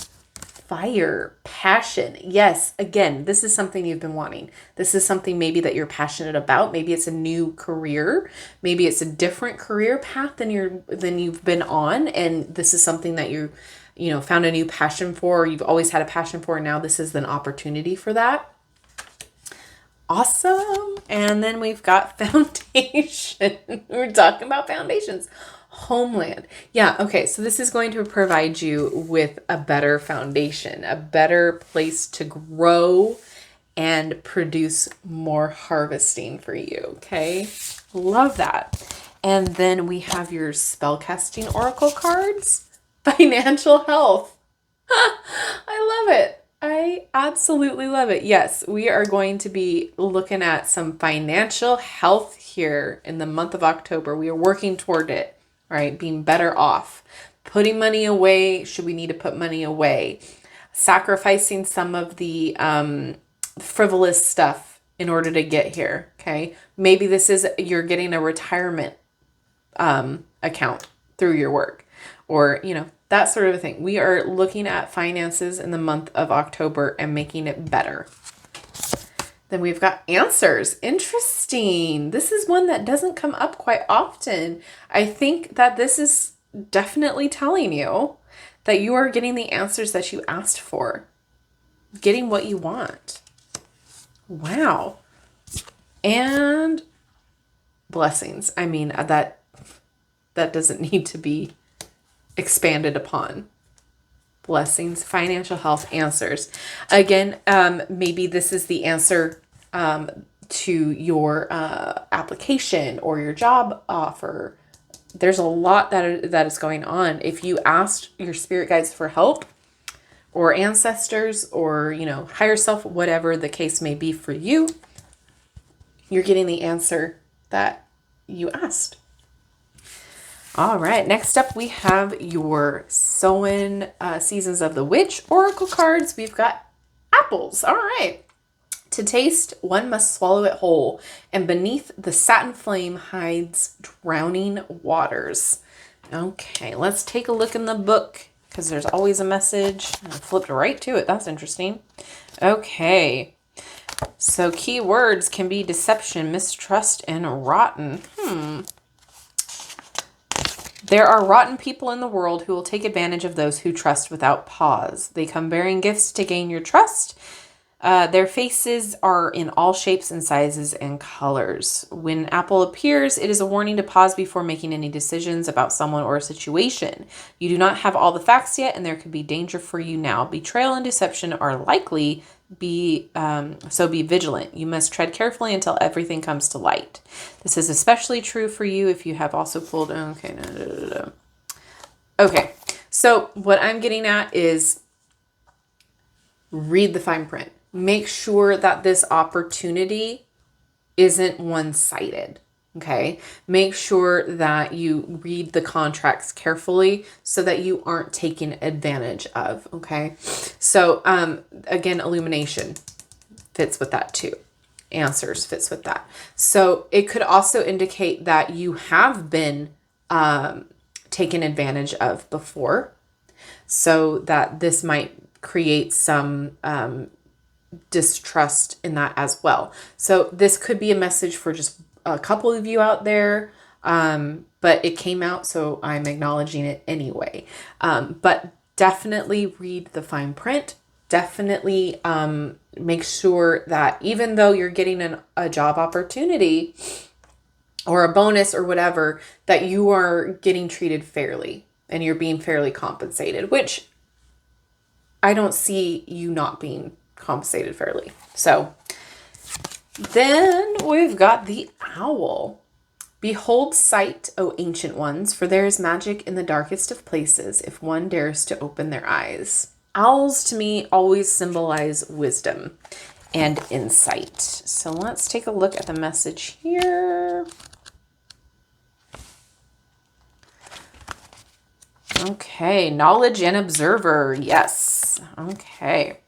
Fire, Passion. Yes, again, this is something you've been wanting. This is something maybe that you're passionate about. Maybe it's a new career. Maybe it's a different career path than you've been on, and this is something that you found a new passion for, or you've always had a passion for, and now this is an opportunity for that. Awesome. And then we've got Foundation. We're talking about foundations. Homeland. Yeah, okay, so this is going to provide you with a better foundation, a better place to grow and produce more harvesting for you, okay? Love that. And then we have your spellcasting oracle cards, financial health. I love it. I absolutely love it. Yes, we are going to be looking at some financial health here in the month of October. We are working toward it. Right? Being better off, putting money away. Should we need to put money away? Sacrificing some of the frivolous stuff in order to get here. Okay. Maybe this is, you're getting a retirement account through your work, or, that sort of a thing. We are looking at finances in the month of October and making it better. Then we've got answers. Interesting. This is one that doesn't come up quite often. I think that this is definitely telling you that you are getting the answers that you asked for, getting what you want. Wow. And blessings. I mean, that doesn't need to be expanded upon. Blessings, financial health, answers. Again, maybe this is the answer to your application or your job offer. There's a lot that is going on. If you asked your spirit guides for help, or ancestors, or, higher self, whatever the case may be for you, you're getting the answer that you asked. All right, next up we have your Samhain Seasons of the Witch Oracle cards. We've got apples. All right. To taste, one must swallow it whole, and beneath the satin flame hides drowning waters. Okay, let's take a look in the book, because there's always a message. I flipped right to it. That's interesting. Okay. So keywords can be deception, mistrust, and rotten. There are rotten people in the world who will take advantage of those who trust without pause. They come bearing gifts to gain your trust. Their faces are in all shapes and sizes and colors. When apple appears, it is a warning to pause before making any decisions about someone or a situation. You do not have all the facts yet, and there could be danger for you now. Betrayal and deception are likely, so be vigilant. You must tread carefully until everything comes to light. This is especially true for you if you have also pulled... Okay, so what I'm getting at is read the fine print. Make sure that this opportunity isn't one-sided, okay? Make sure that you read the contracts carefully so that you aren't taken advantage of, okay? So, again, illumination fits with that too. Answers fits with that. So it could also indicate that you have been taken advantage of before, so that this might create some distrust in that as well. So this could be a message for just a couple of you out there, but it came out, so I'm acknowledging it anyway. But definitely read the fine print. Definitely make sure that even though you're getting a job opportunity or a bonus or whatever, that you are getting treated fairly and you're being fairly compensated, which I don't see you not being compensated fairly. So then we've got the owl. Behold sight, O ancient ones, for there is magic in the darkest of places if one dares to open their eyes. Owls to me always symbolize wisdom and insight. So let's take a look at the message here. Okay, knowledge and observer. Yes. Okay.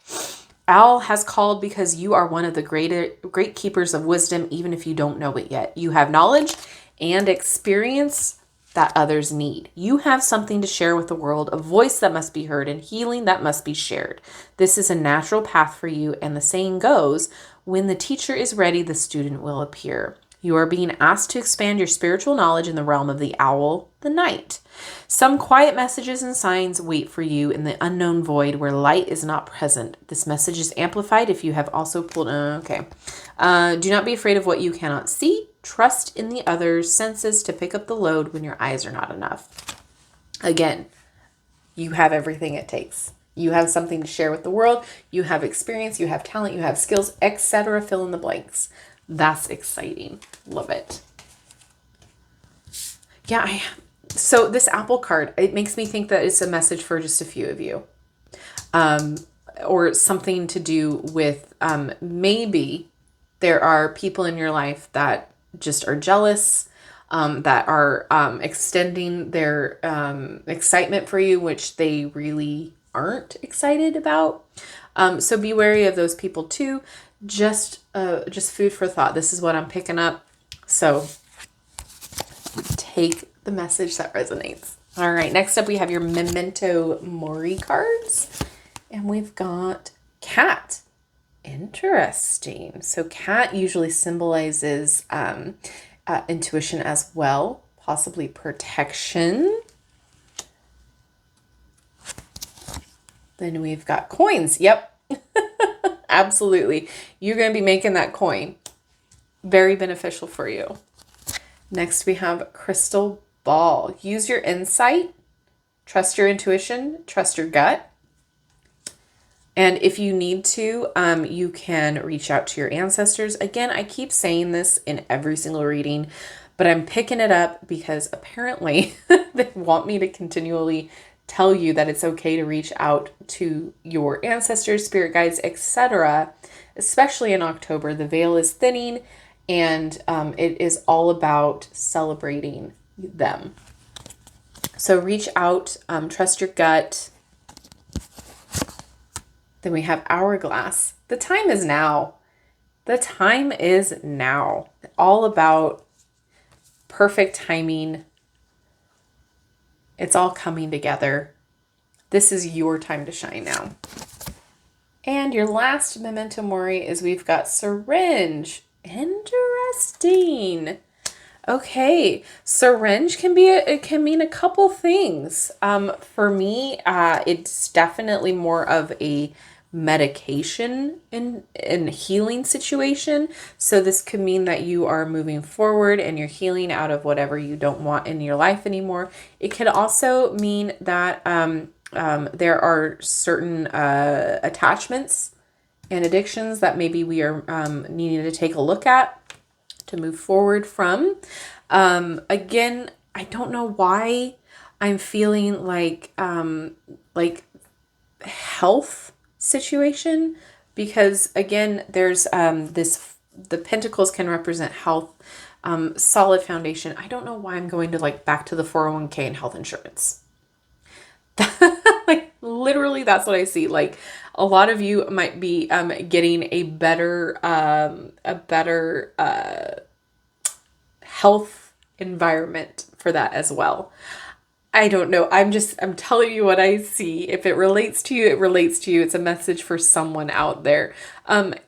Owl has called because you are one of the great keepers of wisdom, even if you don't know it yet. You have knowledge and experience that others need. You have something to share with the world, a voice that must be heard, and healing that must be shared. This is a natural path for you, and the saying goes, when the teacher is ready, the student will appear. You are being asked to expand your spiritual knowledge in the realm of the owl, the night. Some quiet messages and signs wait for you in the unknown void where light is not present. This message is amplified if you have also pulled... do not be afraid of what you cannot see. Trust in the other's senses to pick up the load when your eyes are not enough. Again, you have everything it takes. You have something to share with the world. You have experience. You have talent. You have skills, etc. Fill in the blanks. That's exciting. Love it. Yeah, so this apple card, it makes me think that it's a message for just a few of you. Or something to do with maybe there are people in your life that just are jealous, that are extending their excitement for you, which they really aren't excited about. So be wary of those people too. Just food for thought. This is what I'm picking up. So take the message that resonates. All right, next up we have your Memento Mori cards. And we've got cat. Interesting. So cat usually symbolizes intuition as well, possibly protection. Then we've got coins. Yep. Absolutely. You're going to be making that coin. Very beneficial for you. Next, we have crystal ball. Use your insight. Trust your intuition. Trust your gut. And if you need to, you can reach out to your ancestors. Again, I keep saying this in every single reading, but I'm picking it up because apparently they want me to continually tell you that it's okay to reach out to your ancestors, spirit guides, etc. Especially in October, the veil is thinning, and it is all about celebrating them. So reach out, trust your gut. Then we have hourglass. The time is now. The time is now. All about perfect timing. It's all coming together. This is your time to shine now. And your last memento mori is we've got syringe. Interesting. Okay, syringe can be it can mean a couple things. For me, it's definitely more of a medication in healing situation. So this could mean that you are moving forward and you're healing out of whatever you don't want in your life anymore. It could also mean that there are certain attachments and addictions that maybe we are needing to take a look at to move forward from. Again, I don't know why I'm feeling like health situation, because again, there's the pentacles can represent health, solid foundation. I don't know why I'm going to back to the 401k and health insurance. Like literally that's what I see. Like a lot of you might be getting a better health environment for that as well. I don't know. I'm telling you what I see. If it relates to you, it relates to you. It's a message for someone out there.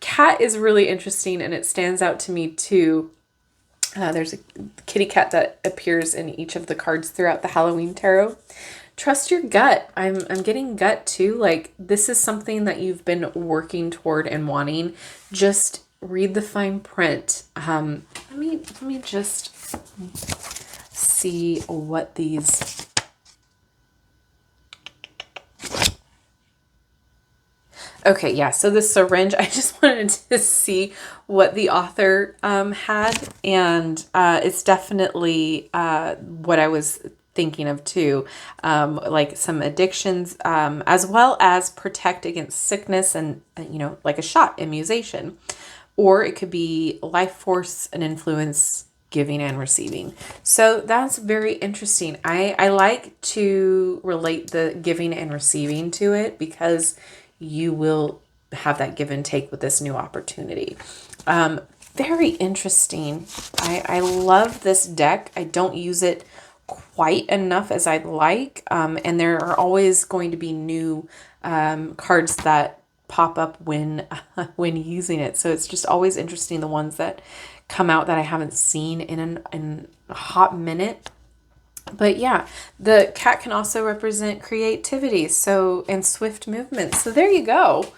Cat is really interesting, and it stands out to me too. There's a kitty cat that appears in each of the cards throughout the Halloween tarot. Trust your gut. I'm getting gut too. Like this is something that you've been working toward and wanting. Just read the fine print. Let me just see what these. Okay, yeah, so the syringe, I just wanted to see what the author had, and it's definitely what I was thinking of too, like some addictions, as well as protect against sickness and, like a shot, immunization. Or it could be life force and influence, giving and receiving. So that's very interesting. I like to relate the giving and receiving to it because you will have that give and take with this new opportunity. Very interesting. I love this deck. I don't use it quite enough as I'd like. And there are always going to be new cards that pop up when using it. So it's just always interesting, the ones that come out that I haven't seen in a hot minute. But yeah, the cat can also represent creativity, and swift movement. So there you go.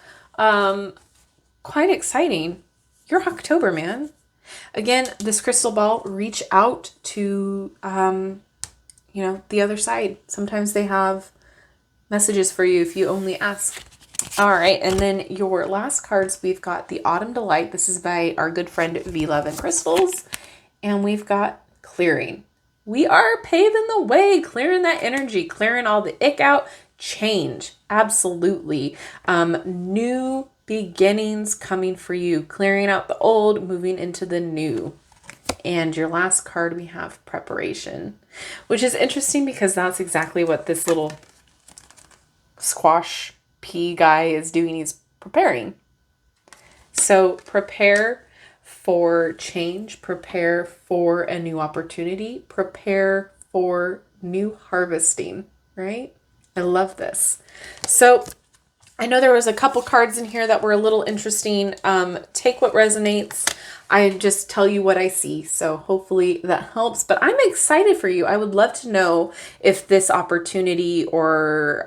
Quite exciting. You're October, man. Again, this crystal ball, reach out to, the other side. Sometimes they have messages for you if you only ask. All right, and then your last cards, we've got the Autumn Delight. This is by our good friend V Love and Crystals. And we've got Clearing. We are paving the way, clearing that energy, clearing all the ick out, change. Absolutely. New beginnings coming for you, clearing out the old, moving into the new. And your last card, we have Preparation, which is interesting because that's exactly what this little squash pea guy is doing. He's preparing. So prepare for change, prepare for a new opportunity, prepare for new harvesting, right? I love this. So I know there was a couple cards in here that were a little interesting. Take what resonates. I just tell you what I see. So hopefully that helps, but I'm excited for you. I would love to know if this opportunity or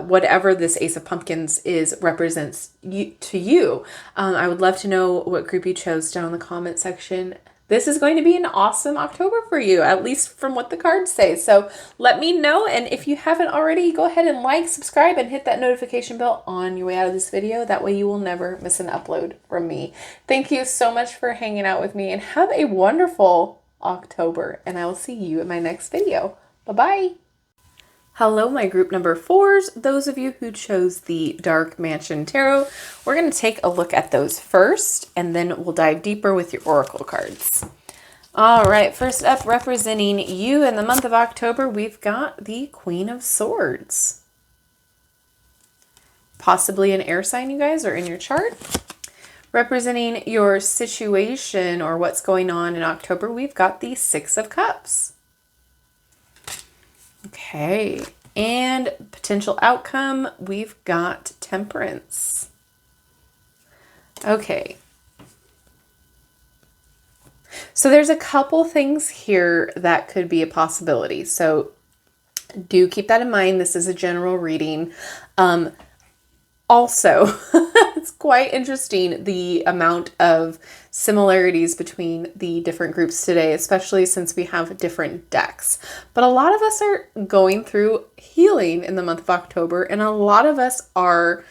whatever this Ace of Pumpkins is represents you to you. I would love to know what group you chose down in the comment section. This is going to be an awesome October for you, at least from what the cards say. So let me know. And if you haven't already, go ahead and like, subscribe, and hit that notification bell on your way out of this video. That way you will never miss an upload from me. Thank you so much for hanging out with me, and have a wonderful October. And I will see you in my next video. Bye-bye. Hello, my group number 4s. Those of you who chose the Dark Mansion Tarot, we're going to take a look at those first, and then we'll dive deeper with your oracle cards. All right, first up, representing you in the month of October, we've got the Queen of Swords. Possibly an air sign, you guys, or in your chart. Representing your situation or what's going on in October, we've got the Six of Cups. Okay, and potential outcome, we've got Temperance. Okay. So there's a couple things here that could be a possibility. So do keep that in mind. This is a general reading. Also, it's quite interesting the amount of similarities between the different groups today, especially since we have different decks. But a lot of us are going through healing in the month of October, and a lot of us are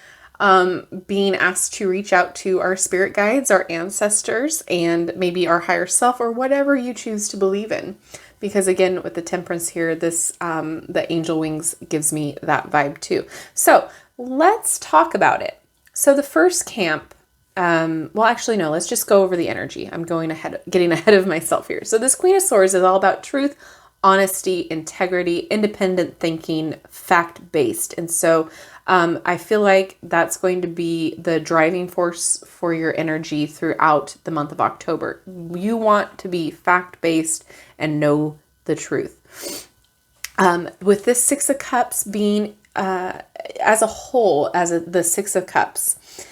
being asked to reach out to our spirit guides, our ancestors, and maybe our higher self, or whatever you choose to believe in. Because again, with the Temperance here, this the angel wings gives me that vibe too. So let's talk about it. So the first camp, well, actually, no, let's just go over the energy. I'm getting ahead of myself here. So this Queen of Swords is all about truth, honesty, integrity, independent thinking, fact-based. And so I feel like that's going to be the driving force for your energy throughout the month of October. You want to be fact-based and know the truth. With this Six of Cups being as a whole, the Six of Cups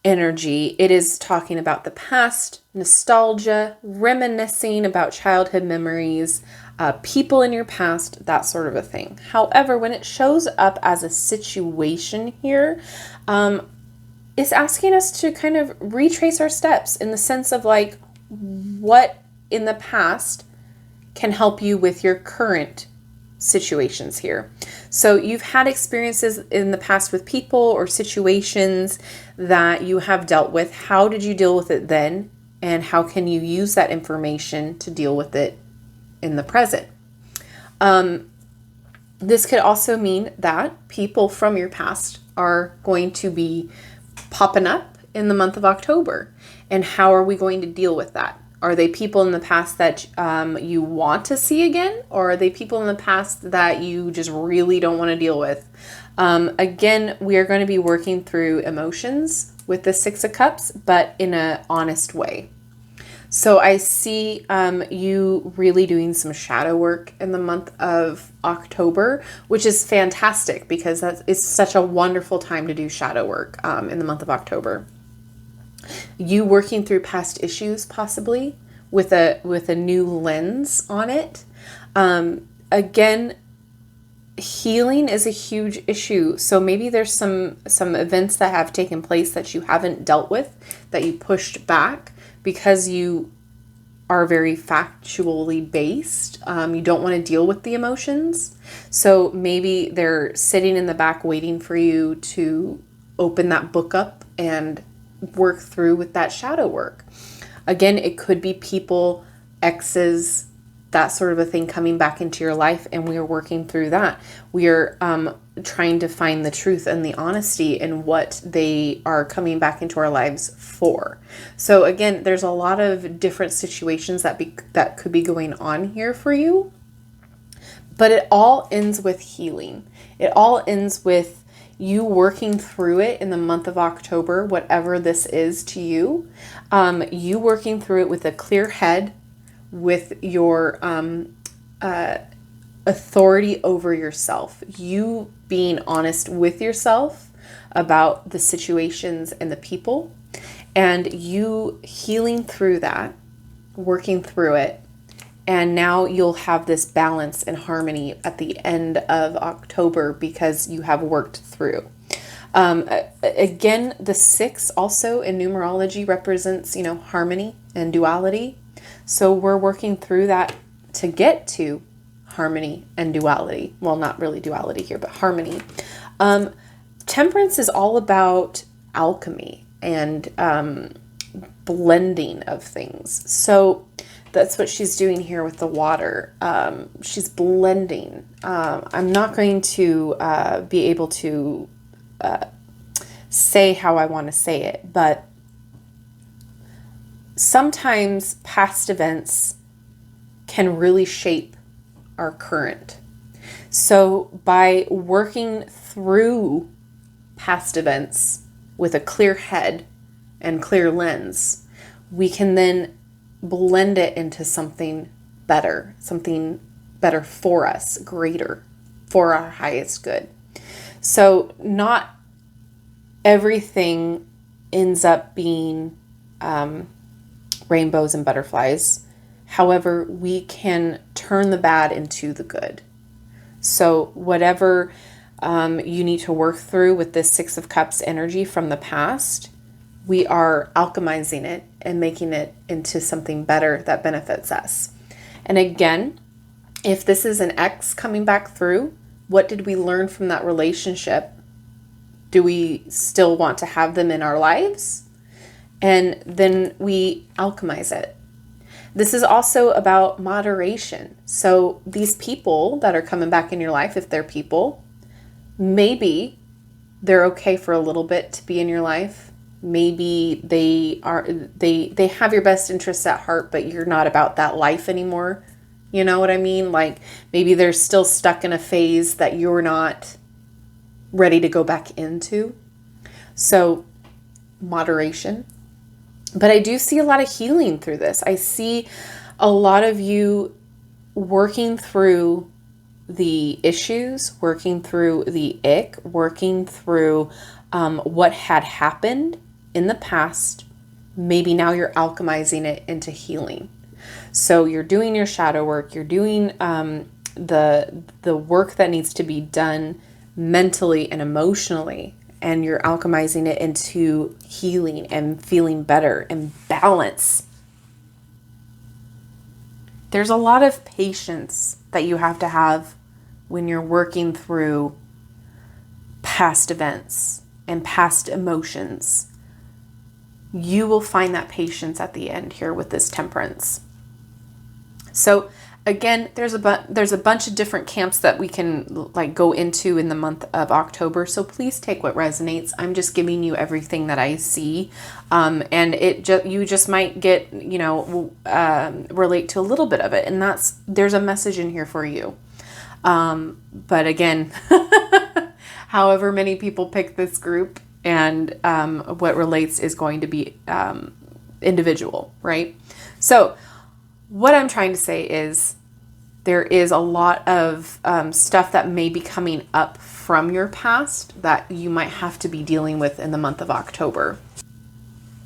energy, it is talking about the past, nostalgia, reminiscing about childhood memories, people in your past, that sort of a thing. However, when it shows up as a situation here, it's asking us to kind of retrace our steps in the sense of like what in the past can help you with your current situations here. So you've had experiences in the past with people or situations that you have dealt with. How did you deal with it then? And how can you use that information to deal with it in the present? This could also mean that people from your past are going to be popping up in the month of October. And how are we going to deal with that? Are they people in the past that you want to see again? Or are they people in the past that you just really don't want to deal with? Again, we are going to be working through emotions with the Six of Cups, but in an honest way. So I see you really doing some shadow work in the month of October, which is fantastic because it's such a wonderful time to do shadow work in the month of October. You working through past issues, possibly with a new lens on it. Again, healing is a huge issue. So maybe there's some events that have taken place that you haven't dealt with, that you pushed back because you are very factually based. You don't want to deal with the emotions. So maybe they're sitting in the back waiting for you to open that book up and work through with that shadow work. Again, it could be people, exes, that sort of a thing coming back into your life, and we are working through that. We are trying to find the truth and the honesty in what they are coming back into our lives for. So again, there's a lot of different situations that could be going on here for you, but it all ends with healing. It all ends with you working through it in the month of October, whatever this is to you, you working through it with a clear head, with your authority over yourself, you being honest with yourself about the situations and the people, and you healing through that, working through it. And now you'll have this balance and harmony at the end of October because you have worked through. Again, the 6 also in numerology represents, harmony and duality. So we're working through that to get to harmony and duality. Well, not really duality here, but harmony. Temperance is all about alchemy and blending of things. So that's what she's doing here with the water. She's blending. I'm not going to be able to say how I want to say it, but sometimes past events can really shape our current. So by working through past events with a clear head and clear lens, we can then blend it into something better for us, greater, for our highest good. So not everything ends up being rainbows and butterflies. However, we can turn the bad into the good. So whatever you need to work through with this 6 of Cups energy from the past, we are alchemizing it and making it into something better that benefits us. And again, if this is an ex coming back through, what did we learn from that relationship? Do we still want to have them in our lives? And then we alchemize it. This is also about moderation. So these people that are coming back in your life, if they're people, maybe they're okay for a little bit to be in your life. Maybe they have your best interests at heart, but you're not about that life anymore. You know what I mean? Like maybe they're still stuck in a phase that you're not ready to go back into. So moderation. But I do see a lot of healing through this. I see a lot of you working through the issues, working through the ick, working through what had happened in the past. Maybe now you're alchemizing it into healing. So you're doing your shadow work. You're doing the work that needs to be done mentally and emotionally. And you're alchemizing it into healing and feeling better and balance. There's a lot of patience that you have to have when you're working through past events and past emotions. You will find that patience at the end here with this Temperance. So again, there's a bunch of different camps that we can go into in the month of October. So please take what resonates. I'm just giving you everything that I see, and you just might get relate to a little bit of it, and there's a message in here for you. But again, however many people pick this group, and what relates is going to be individual, right? So what I'm trying to say is there is a lot of stuff that may be coming up from your past that you might have to be dealing with in the month of October.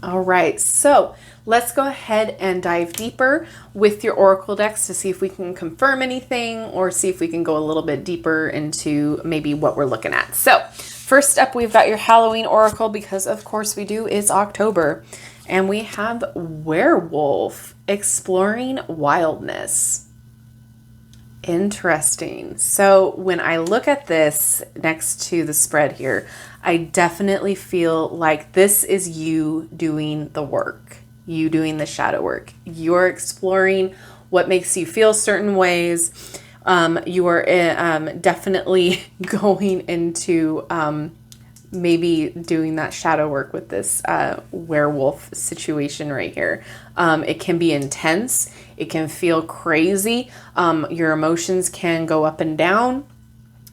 All right, so let's go ahead and dive deeper with your Oracle decks to see if we can confirm anything or see if we can go a little bit deeper into maybe what we're looking at. So first up, we've got your Halloween Oracle, because of course we do. It's October. And we have Werewolf, exploring wildness. Interesting. So when I look at this next to the spread here, I definitely feel like this is you doing the work, you doing the shadow work. You're exploring what makes you feel certain ways. You are definitely going into maybe doing that shadow work with this werewolf situation right here. It can be intense. It can feel crazy. Your emotions can go up and down.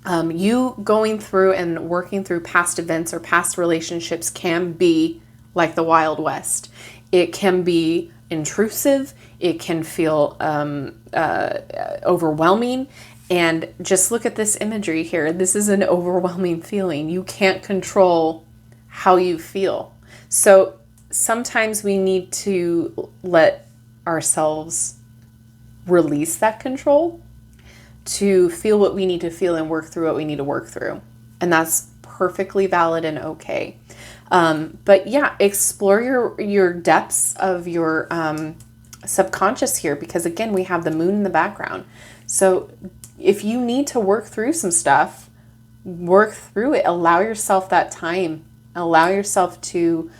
You going through and working through past events or past relationships can be like the Wild West. It can be intrusive. It can feel overwhelming. And just look at this imagery here. This is an overwhelming feeling. You can't control how you feel. So sometimes we need to let ourselves release that control to feel what we need to feel and work through what we need to work through. And that's perfectly valid and okay. But yeah, explore your depths of your subconscious here, because again, we have the moon in the background. So if you need to work through some stuff, work through it. Allow yourself that time. Allow yourself to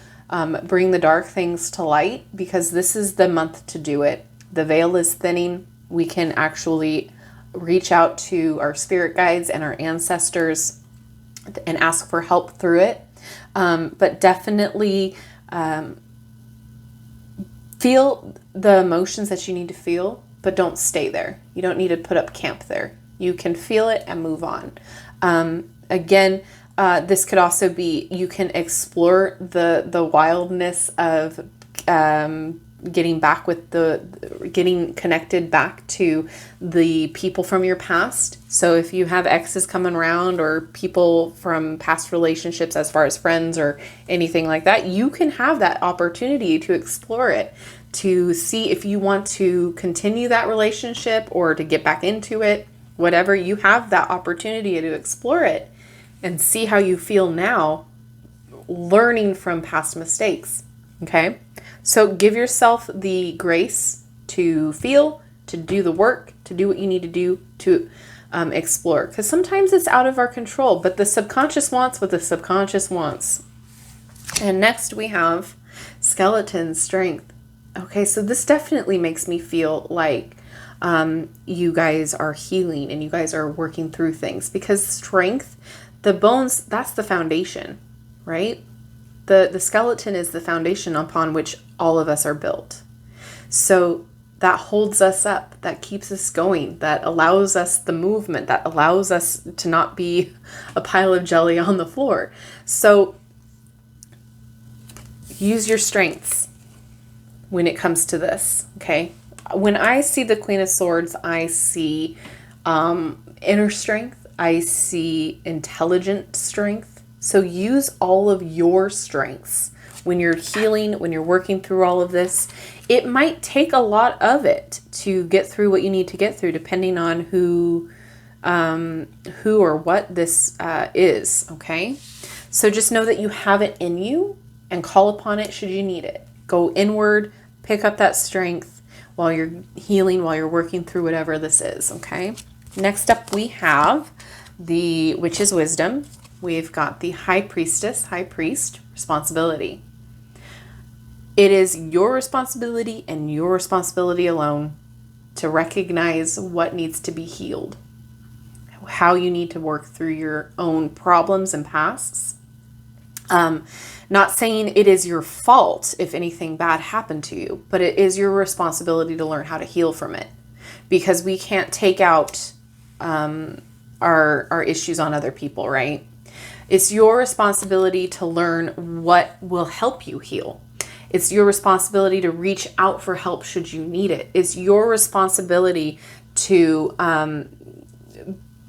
bring the dark things to light, because this is the month to do it. The veil is thinning. We can actually reach out to our spirit guides and our ancestors and ask for help through it. But definitely feel the emotions that you need to feel, but don't stay there. You don't need to put up camp there. You can feel it and move on. Again, this could also be, you can explore the wildness of getting connected back to the people from your past. So if you have exes coming around or people from past relationships as far as friends or anything like that, you can have that opportunity to explore it, to see if you want to continue that relationship or to get back into it. Whatever, you have that opportunity to explore it and see how you feel now, learning from past mistakes. Okay? So give yourself the grace to feel, to do the work, to do what you need to do to explore. Because sometimes it's out of our control, but the subconscious wants what the subconscious wants. And next we have skeleton strength. Okay, so this definitely makes me feel like you guys are healing and you guys are working through things, because strength, the bones, that's the foundation, right? The skeleton is the foundation upon which all of us are built. So that holds us up, that keeps us going, that allows us the movement, that allows us to not be a pile of jelly on the floor. So use your strengths when it comes to this, okay? When I see the Queen of Swords, I see inner strength. I see intelligent strength. So use all of your strengths when you're healing, when you're working through all of this. It might take a lot of it to get through what you need to get through, depending on who or what this is, okay? So just know that you have it in you and call upon it should you need it. Go inward, pick up that strength while you're healing, while you're working through whatever this is, okay? Next up, we have the Witch's Wisdom. We've got the High Priestess, High Priest, responsibility. It is your responsibility and your responsibility alone to recognize what needs to be healed, how you need to work through your own problems and pasts. Not saying it is your fault if anything bad happened to you, but it is your responsibility to learn how to heal from it, because we can't take out our issues on other people, right? It's your responsibility to learn what will help you heal. It's your responsibility to reach out for help should you need it. It's your responsibility to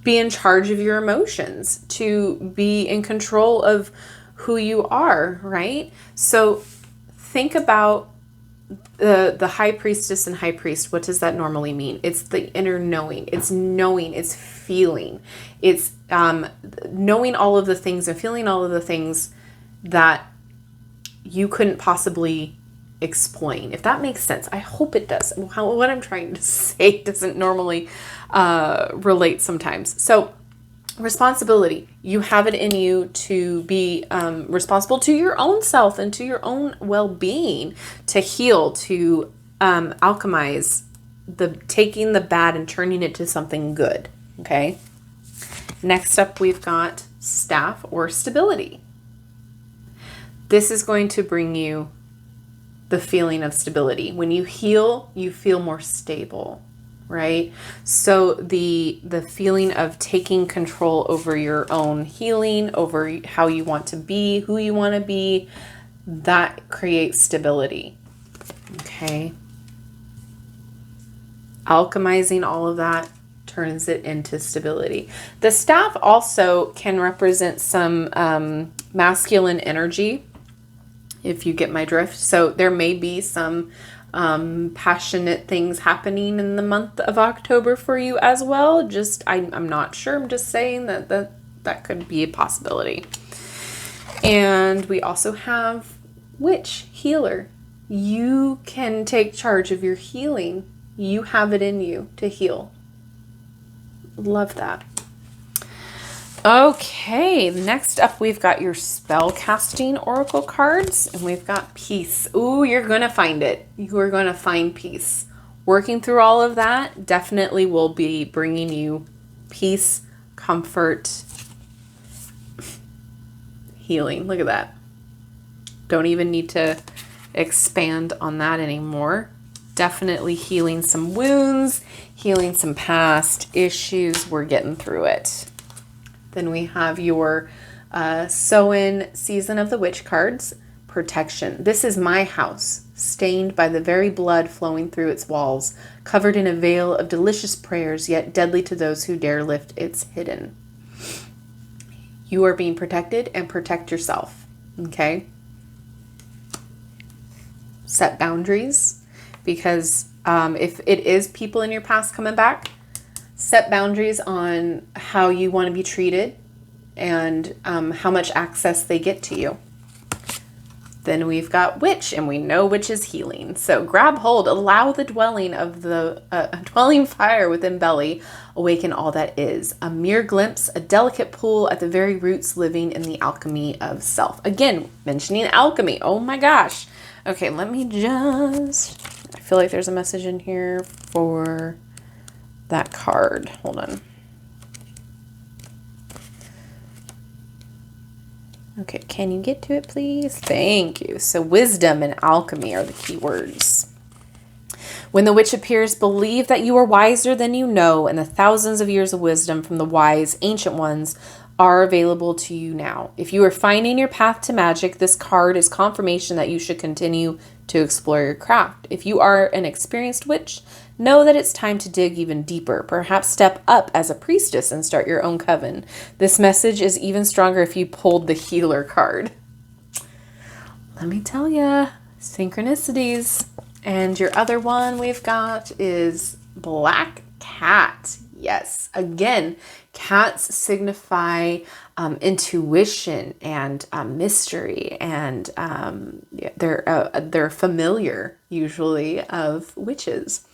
be in charge of your emotions, to be in control of who you are, right? So think about the High Priestess and High Priest. What does that normally mean? It's the inner knowing. It's knowing. It's feeling. It's knowing all of the things and feeling all of the things that you couldn't possibly explain. If that makes sense. I hope it does. What I'm trying to say doesn't normally relate sometimes. So responsibility. You have it in you to be responsible to your own self and to your own well-being, to heal, to alchemize, taking the bad and turning it to something good. Okay. Next up, we've got staff or stability. This is going to bring you the feeling of stability. When you heal, you feel more stable, right? So the feeling of taking control over your own healing, over how you want to be, who you want to be, that creates stability. Okay. Alchemizing all of that turns it into stability. The staff also can represent some masculine energy, if you get my drift. So there may be some passionate things happening in the month of October for you as well. I'm not sure. I'm just saying that could be a possibility. And we also have witch, healer. You can take charge of your healing. You have it in you to heal. Love that. Okay, next up we've got your spell casting oracle cards, and we've got peace. Ooh, you're going to find it. You are going to find peace. Working through all of that definitely will be bringing you peace, comfort, healing. Look at that. Don't even need to expand on that anymore. Definitely healing some wounds, healing some past issues. We're getting through it. Then we have your Samhain Season of the Witch cards. Protection. This is my house, stained by the very blood flowing through its walls, covered in a veil of delicious prayers, yet deadly to those who dare lift its hidden. You are being protected, and protect yourself. Okay? Set boundaries, because if it is people in your past coming back, set boundaries on how you want to be treated and how much access they get to you. Then we've got witch, and we know witch is healing. So grab hold, allow the dwelling of the dwelling fire within belly, awaken all that is. A mere glimpse, a delicate pool at the very roots, living in the alchemy of self. Again, mentioning alchemy. Oh my gosh. Okay, let me just, I feel like there's a message in here for that card. Hold on. Okay, can you get to it, please? Thank you. So wisdom and alchemy are the key words. When the witch appears, believe that you are wiser than you know, and the thousands of years of wisdom from the wise ancient ones are available to you now. If you are finding your path to magic, this card is confirmation that you should continue to explore your craft. If you are an experienced witch, know that it's time to dig even deeper. Perhaps step up as a priestess and start your own coven. This message is even stronger if you pulled the healer card. Let me tell ya, synchronicities. And your other one we've got is Black Cat. Yes, again, cats signify intuition and mystery, and they're familiar usually of witches.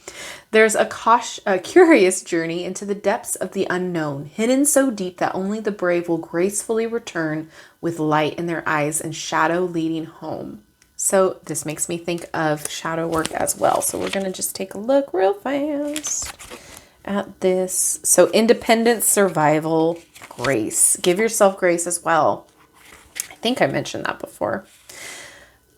There's a curious journey into the depths of the unknown, hidden so deep that only the brave will gracefully return with light in their eyes and shadow leading home. So this makes me think of shadow work as well. So we're going to just take a look real fast at this. So independence, survival, grace. Give yourself grace as well. I think I mentioned that before.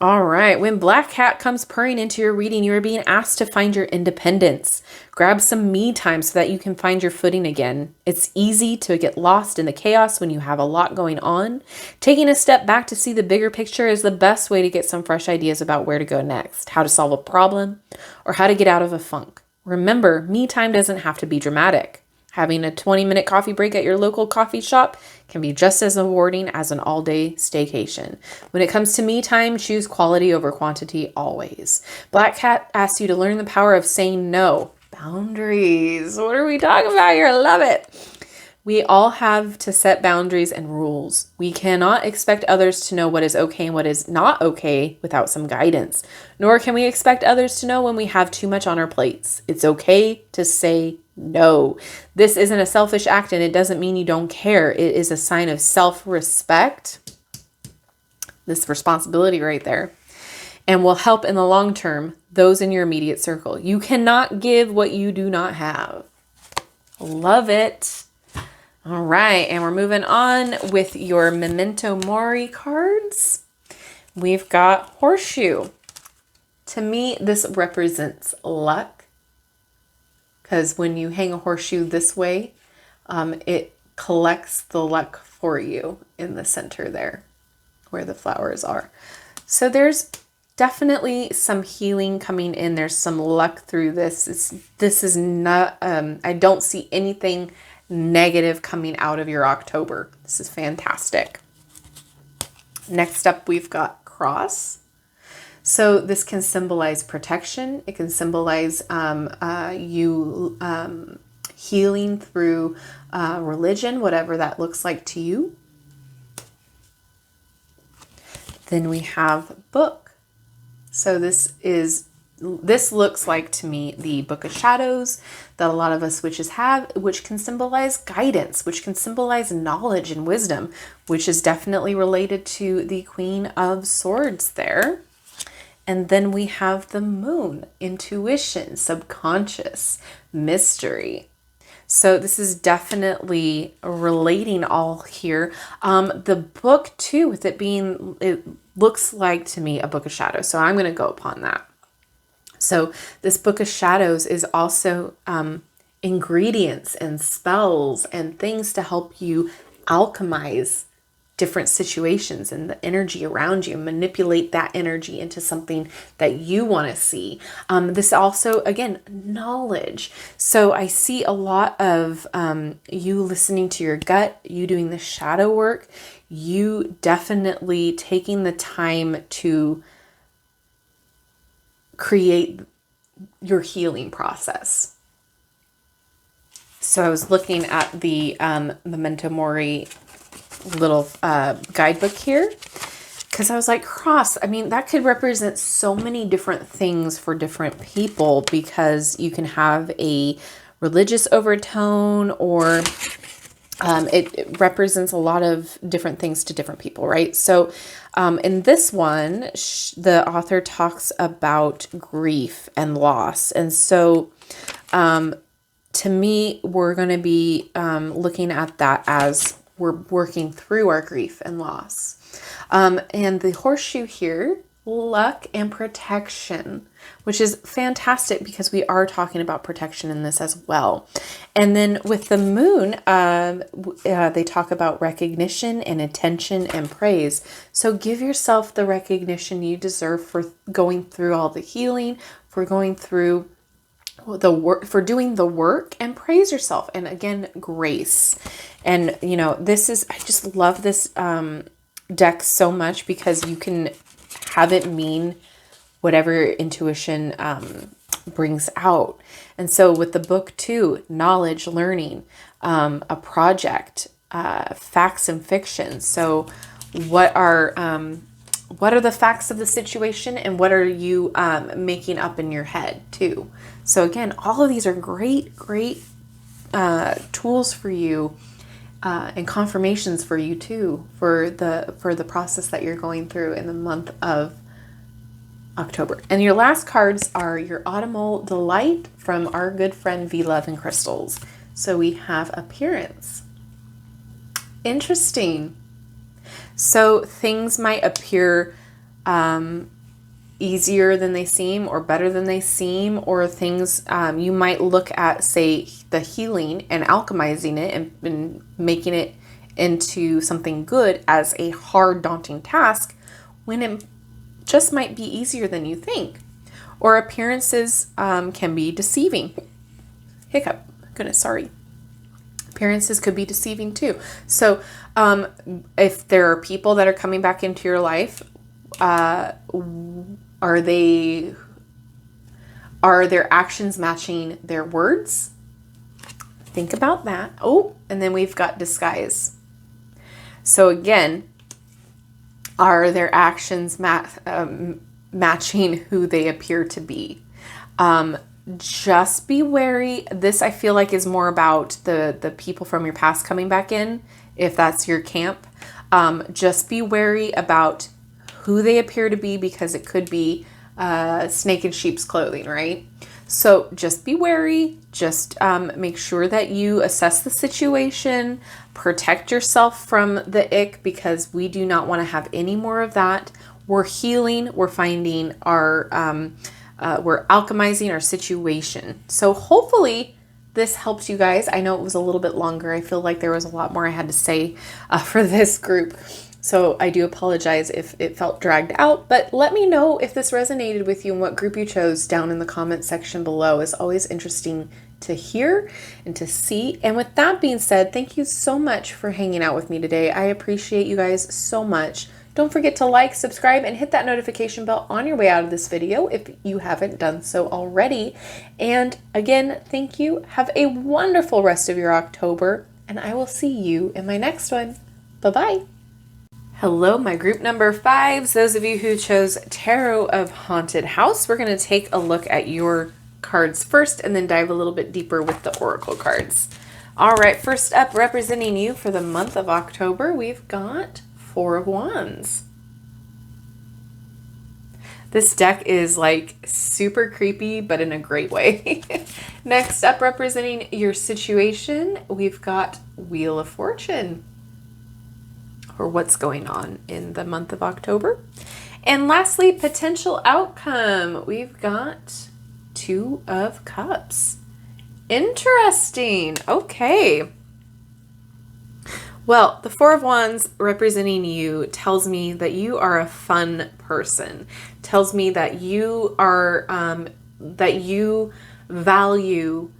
All right. When Black Cat comes purring into your reading, you are being asked to find your independence. Grab some me time so that you can find your footing again. It's easy to get lost in the chaos when you have a lot going on. Taking a step back to see the bigger picture is the best way to get some fresh ideas about where to go next, how to solve a problem, or how to get out of a funk. Remember, me time doesn't have to be dramatic. Having a 20-minute coffee break at your local coffee shop can be just as rewarding as an all-day staycation. When it comes to me time, choose quality over quantity always. Black Cat asks you to learn the power of saying no. Boundaries. What are we talking about here? I love it. We all have to set boundaries and rules. We cannot expect others to know what is okay and what is not okay without some guidance. Nor can we expect others to know when we have too much on our plates. It's okay to say no. This isn't a selfish act, and it doesn't mean you don't care. It is a sign of self-respect. This responsibility right there. And will help in the long term those in your immediate circle. You cannot give what you do not have. Love it. All right, and we're moving on with your Memento Mori cards. We've got Horseshoe. To me, this represents luck, because when you hang a horseshoe this way, it collects the luck for you in the center there, where the flowers are. So there's definitely some healing coming in. There's some luck through this. This is not, I don't see anything negative coming out of your October. This is fantastic. Next up, we've got cross. So this can symbolize protection. It can symbolize you healing through religion, whatever that looks like to you. Then we have book. So this looks like to me the Book of Shadows that a lot of us witches have, which can symbolize guidance, which can symbolize knowledge and wisdom, which is definitely related to the Queen of Swords there. And then we have the Moon, intuition, subconscious, mystery. So this is definitely relating all here. The book too, with it being, it looks like to me a Book of Shadows. So I'm going to go upon that. So this Book of Shadows is also ingredients and spells and things to help you alchemize different situations and the energy around you, manipulate that energy into something that you want to see. This also, again, knowledge. So I see a lot of you listening to your gut, you doing the shadow work, you definitely taking the time to create your healing process. So I was looking at the Memento Mori little guidebook here, because I was like, cross, I mean, that could represent so many different things for different people, because you can have a religious overtone, or it represents a lot of different things to different people, right? So in this one, the author talks about grief and loss. And so to me, we're going to be looking at that as we're working through our grief and loss. And the horseshoe here, luck and protection, which is fantastic because we are talking about protection in this as well. And then with the moon, they talk about recognition and attention and praise. So give yourself the recognition you deserve for going through all the healing, for going through the work, for doing the work, and praise yourself. And again, grace. And you know, this is, I just love this deck so much, because you can have it mean whatever intuition brings out. And so with the book too, knowledge, learning, a project, facts and fiction. So what are the facts of the situation, and what are you making up in your head too? So again, all of these are great tools for you, and confirmations for you too, for the process that you're going through in the month of October. And your last cards are your Autumnal Delight from our good friend V Love and Crystals. So we have appearance. Interesting. So things might appear easier than they seem, or better than they seem, or things you might look at, say, the healing and alchemizing it and making it into something good as a hard, daunting task, when it just might be easier than you think. Or appearances can be deceiving. Hiccup. Goodness, sorry. Appearances could be deceiving too. So if there are people that are coming back into your life, are their actions matching their words? Think about that. Oh, and then we've got disguise. So again, are their actions matching who they appear to be? Just be wary. This, I feel like, is more about the people from your past coming back in, if that's your camp. Just be wary about who they appear to be, because it could be snake in sheep's clothing, right? So just be wary. Just make sure that you assess the situation, protect yourself from the ick, because we do not want to have any more of that. We're healing. We're finding our, we're alchemizing our situation. So hopefully this helps you guys. I know it was a little bit longer. I feel like there was a lot more I had to say for this group. So I do apologize if it felt dragged out, but let me know if this resonated with you and what group you chose down in the comment section below. It's always interesting to hear and to see. And with that being said, thank you so much for hanging out with me today. I appreciate you guys so much. Don't forget to like, subscribe, and hit that notification bell on your way out of this video if you haven't done so already. And again, thank you. Have a wonderful rest of your October, and I will see you in my next one. Bye-bye. Hello, my group number 5s, those of you who chose Tarot of Haunted House. We're going to take a look at your cards first and then dive a little bit deeper with the oracle cards. All right, first up, representing you for the month of October, we've got 4 of Wands. This deck is like super creepy, but in a great way. Next up, representing your situation, we've got Wheel of Fortune, or what's going on in the month of October. And lastly, potential outcome. We've got 2 of Cups. Interesting. Okay. Well, the 4 of Wands representing you tells me that you are a fun person. Tells me that you are, that you value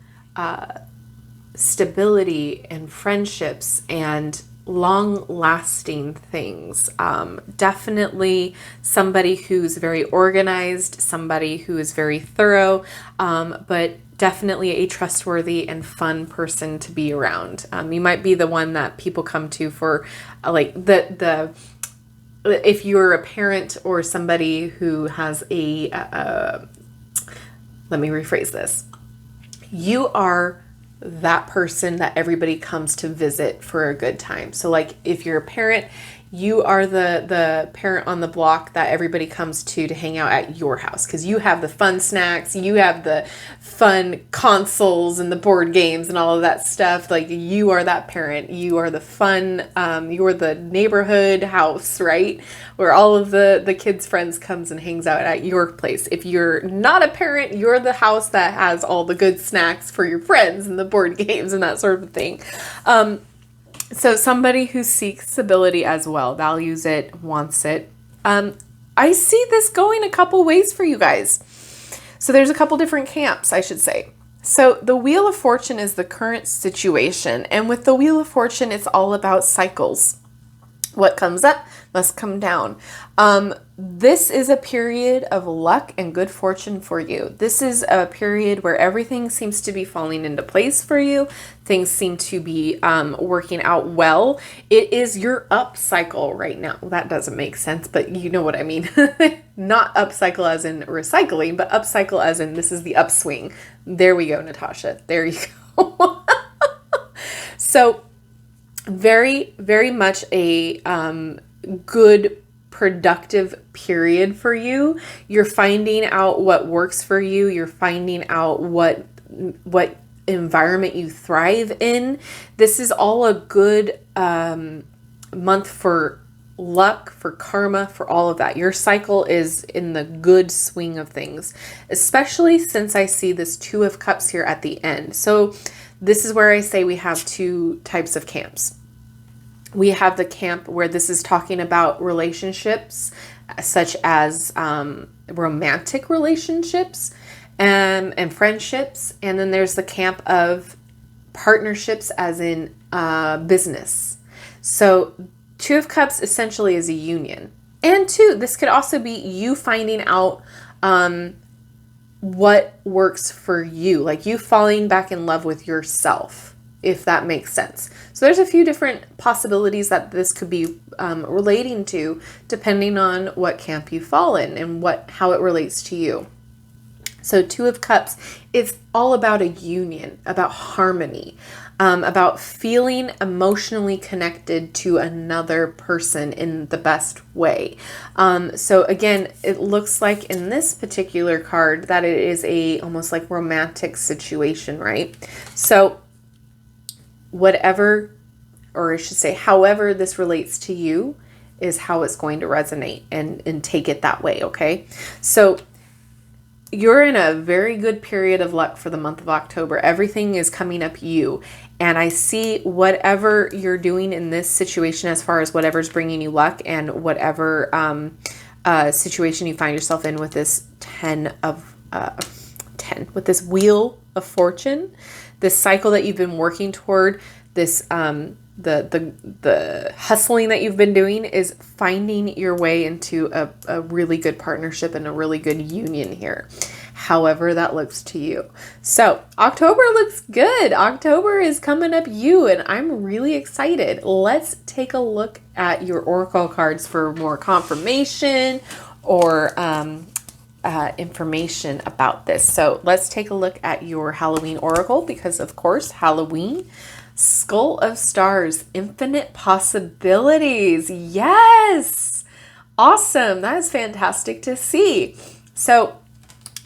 stability and friendships and long-lasting things. Definitely somebody who's very organized, somebody who is very thorough, but definitely a trustworthy and fun person to be around. You might be the one that people come to for like if you're a parent or somebody who has a, let me rephrase this. You are that person that everybody comes to visit for a good time. So like if you're a parent, you are the parent on the block that everybody comes to hang out at your house because you have the fun snacks, you have the fun consoles and the board games and all of that stuff. Like you are that parent. You are the fun, you are the neighborhood house, right? Where all of the kids' friends comes and hangs out at your place. If you're not a parent, you're the house that has all the good snacks for your friends and the board games and that sort of thing. So somebody who seeks stability as well, values it, wants it. I see this going a couple ways for you guys. So there's a couple different camps, I should say. So the Wheel of Fortune is the current situation. And with the Wheel of Fortune, it's all about cycles. What comes up must come down. This is a period of luck and good fortune for you. This is a period where everything seems to be falling into place for you. Things seem to be working out well. It is your up cycle right now. That doesn't make sense, but you know what I mean. Not up cycle as in recycling, but up cycle as in this is the upswing. There we go, Natasha. There you go. So very, very much a good, productive period for you. You're finding out what works for you. You're finding out what environment you thrive in. This is all a good month for luck, for karma, for all of that. Your cycle is in the good swing of things, especially since I see this 2 of Cups here at the end. So this is where I say we have 2 types of camps. We have the camp where this is talking about relationships, such as romantic relationships and friendships. And then there's the camp of partnerships, as in business. So 2 of Cups essentially is a union. And 2, this could also be you finding out what works for you, like you falling back in love with yourself, if that makes sense. So there's a few different possibilities that this could be relating to, depending on what camp you fall in and how it relates to you. So 2 of Cups, it's all about a union, about harmony, about feeling emotionally connected to another person in the best way. So again, it looks like in this particular card that it is a almost like romantic situation, right? So whatever, or I should say, however this relates to you is how it's going to resonate and take it that way, okay? So you're in a very good period of luck for the month of October. Everything is coming up you. And I see whatever you're doing in this situation, as far as whatever's bringing you luck and whatever situation you find yourself in with this 10, with this wheel of fortune, this cycle that you've been working toward, this the hustling that you've been doing is finding your way into a really good partnership and a really good union here, however that looks to you. So October looks good. October is coming up you, and I'm really excited. Let's take a look at your oracle cards for more confirmation or information about this. So let's take a look at your Halloween oracle, because of course Halloween. Skull of Stars, infinite possibilities. Yes. Awesome. That is fantastic to see. So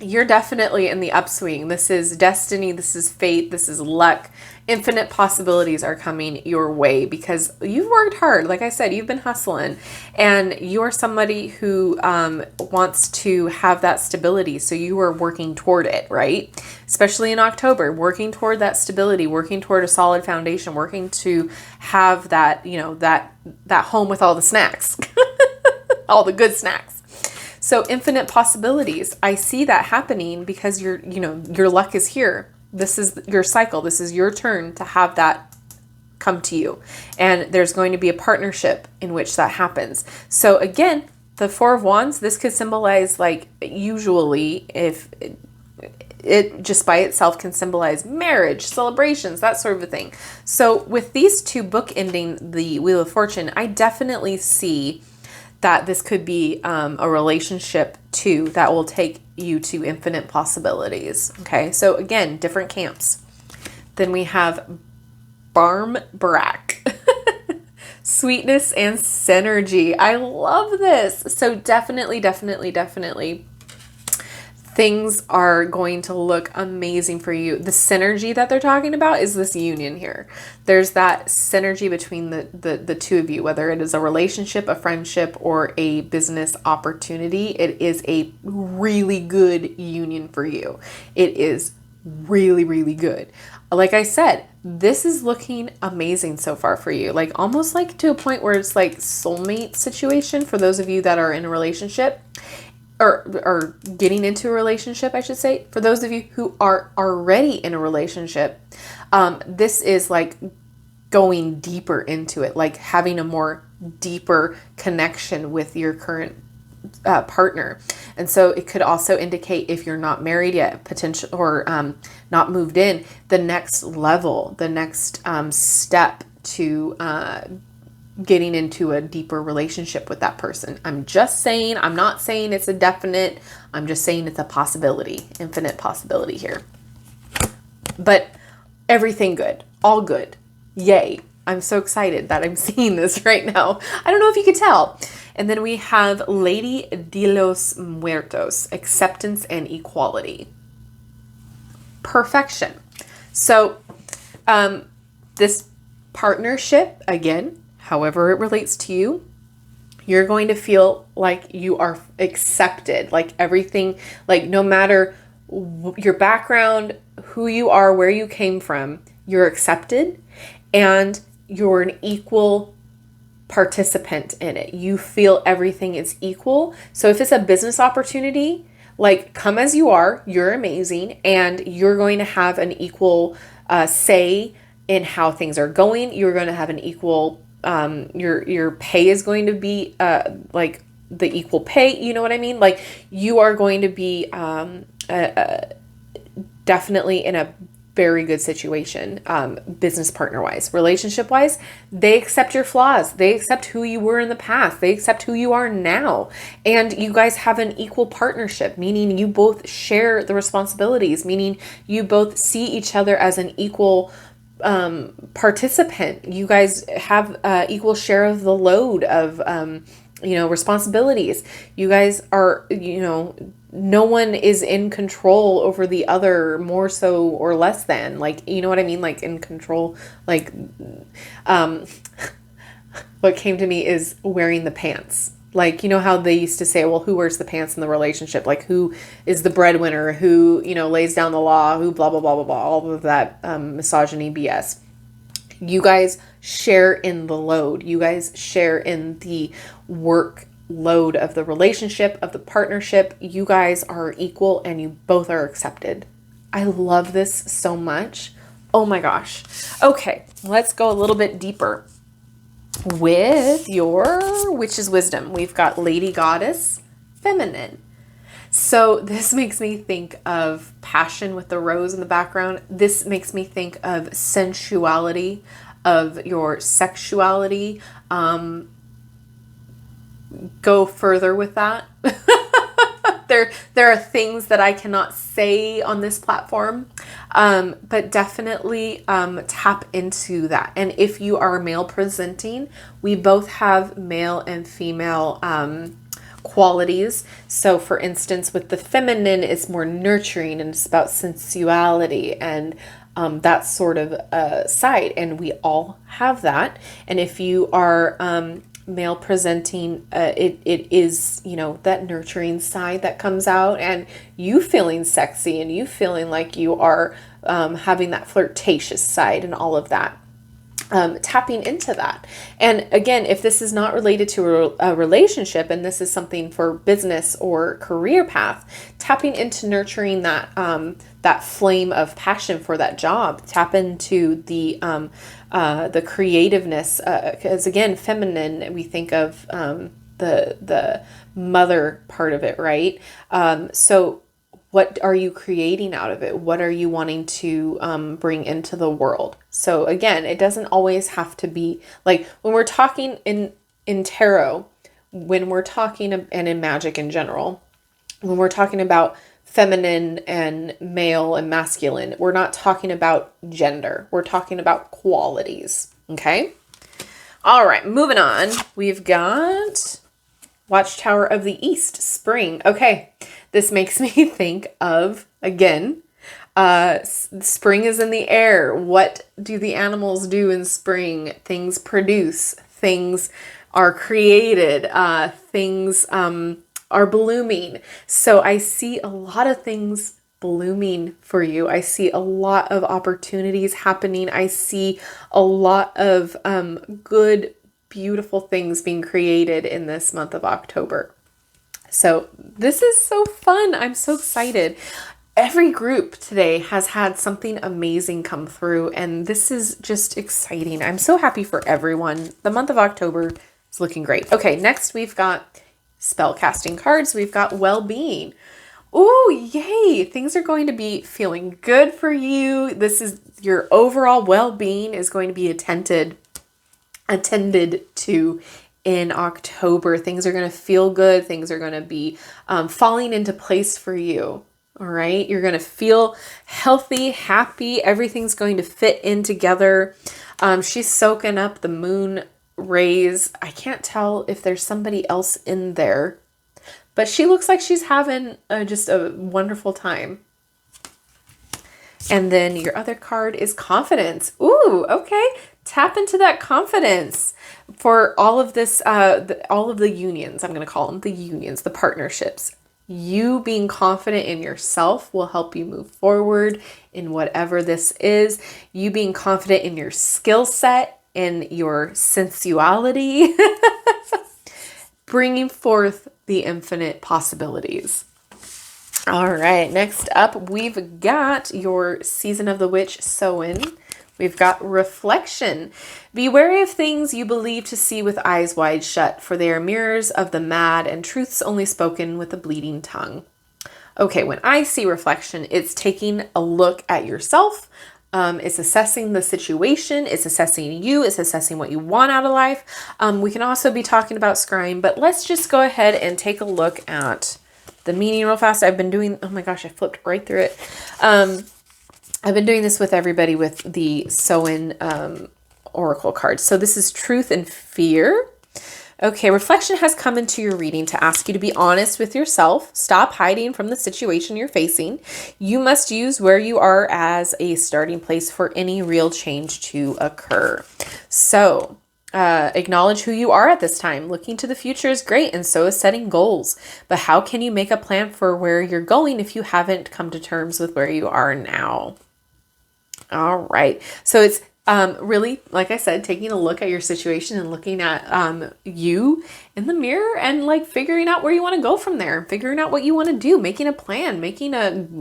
you're definitely in the upswing. This is destiny. This is fate. This is luck. Infinite possibilities are coming your way because you've worked hard. Like I said, you've been hustling, and you're somebody who wants to have that stability. So you are working toward it, right? Especially in October, working toward that stability, working toward a solid foundation, working to have that, you know, that home with all the snacks, all the good snacks. So infinite possibilities. I see that happening because your luck is here. This is your cycle. This is your turn to have that come to you. And there's going to be a partnership in which that happens. So again, the Four of Wands, this could symbolize, like, usually if it just by itself can symbolize marriage, celebrations, that sort of a thing. So with these two bookending the Wheel of Fortune, I definitely see that this could be a relationship too that will take you to infinite possibilities. Okay, so again, different camps. Then we have Barmbrack. Sweetness and synergy. I love this. So definitely things are going to look amazing for you. The synergy that they're talking about is this union here. There's that synergy between the two of you, whether it is a relationship, a friendship, or a business opportunity. It is a really good union for you. It is really, really good. Like I said, this is looking amazing so far for you. Like almost like to a point where it's like soulmate situation for those of you that are in a relationship. Or getting into a relationship, I should say. For those of you who are already in a relationship, this is like going deeper into it, like having a more deeper connection with your current partner. And so it could also indicate, if you're not married yet, potential, or not moved in, the next level, the next step to getting into a deeper relationship with that person. I'm just saying, I'm not saying it's a definite, I'm just saying it's a possibility, infinite possibility here. But everything good, all good. Yay. I'm so excited that I'm seeing this right now. I don't know if you could tell. And then we have Lady de los Muertos, acceptance and equality. Perfection. So this partnership, again, however it relates to you, you're going to feel like you are accepted, like everything, like no matter your background, who you are, where you came from, you're accepted and you're an equal participant in it. You feel everything is equal. So if it's a business opportunity, like come as you are, you're amazing, and you're going to have an equal say in how things are going. You're going to have an equal your pay is going to be like the equal pay, you know what I mean? Like you are going to be definitely in a very good situation, business partner wise, relationship wise. They accept your flaws. They accept who you were in the past. They accept who you are now. And you guys have an equal partnership, meaning you both share the responsibilities, meaning you both see each other as an equal participant. You guys have equal share of the load of responsibilities. You guys are, no one is in control over the other more so or less than, like, you know what I mean? Like in control, like what came to me is wearing the pants. Like, you know how they used to say, well, who wears the pants in the relationship? Like, who is the breadwinner? Who, you know, lays down the law? Who blah, blah, blah, blah, blah. All of that misogyny BS. You guys share in the load. You guys share in the work load of the relationship, of the partnership. You guys are equal and you both are accepted. I love this so much. Oh my gosh. Okay, let's go a little bit deeper with your Witch's Wisdom. We've got Lady Goddess, Feminine. So this makes me think of passion with the rose in the background. This makes me think of sensuality, of your sexuality. Go further with that. There are things that I cannot say on this platform, but definitely tap into that. And if you are male presenting, we both have male and female qualities. So for instance, with the feminine, it's more nurturing and it's about sensuality and that sort of side. And we all have that. And if you are male presenting, it is, you know, that nurturing side that comes out and you feeling sexy and you feeling like you are having that flirtatious side and all of that. Tapping into that. And again, if this is not related to a relationship and this is something for business or career path, tapping into nurturing that that flame of passion for that job. Tap into the creativeness, because again, feminine, we think of the mother part of it, right? So what are you creating out of it? What are you wanting to bring into the world? So again, it doesn't always have to be like when we're talking in tarot, when we're talking and in magic in general, when we're talking about feminine and male and masculine, we're not talking about gender. We're talking about qualities. Okay. All right. Moving on. We've got Watchtower of the East, spring. Okay. This makes me think of, again, spring is in the air. What do the animals do in spring? Things produce, things are created, things are blooming. So I see a lot of things blooming for you. I see a lot of opportunities happening. I see a lot of good, beautiful things being created in this month of October. So this is so fun. I'm so excited. Every group today has had something amazing come through, and this is just exciting. I'm so happy for everyone. The month of October is looking great. Okay, next we've got spell casting cards. We've got well-being. Ooh, yay. Things are going to be feeling good for you. This is your overall well-being is going to be attended to in October. Things are going to feel good. Things are going to be falling into place for you. All right. You're going to feel healthy, happy. Everything's going to fit in together. She's soaking up the moon rays. I can't tell if there's somebody else in there, but she looks like she's having just a wonderful time. And then your other card is confidence. Ooh, okay. Tap into that confidence for all of this, all of the unions. I'm going to call them the unions, the partnerships. You being confident in yourself will help you move forward in whatever this is. You being confident in your skill set, in your sensuality, bringing forth the infinite possibilities. All right, next up, we've got your Season of the Witch Samhain. We've got reflection. Be wary of things you believe to see with eyes wide shut, for they are mirrors of the mad and truths only spoken with a bleeding tongue. Okay, when I see reflection, it's taking a look at yourself. It's assessing the situation. It's assessing you. It's assessing what you want out of life. We can also be talking about scrying, but let's just go ahead and take a look at the meaning real fast. I've been doing, oh my gosh, I flipped right through it. I've been doing this with everybody with the Samhain oracle cards. So this is truth and fear. Okay, reflection has come into your reading to ask you to be honest with yourself. Stop hiding from the situation you're facing. You must use where you are as a starting place for any real change to occur. So acknowledge who you are at this time. Looking to the future is great, and so is setting goals. But how can you make a plan for where you're going if you haven't come to terms with where you are now? All right. So it's really, like I said, taking a look at your situation and looking at you in the mirror and like figuring out where you want to go from there, figuring out what you want to do, making a plan,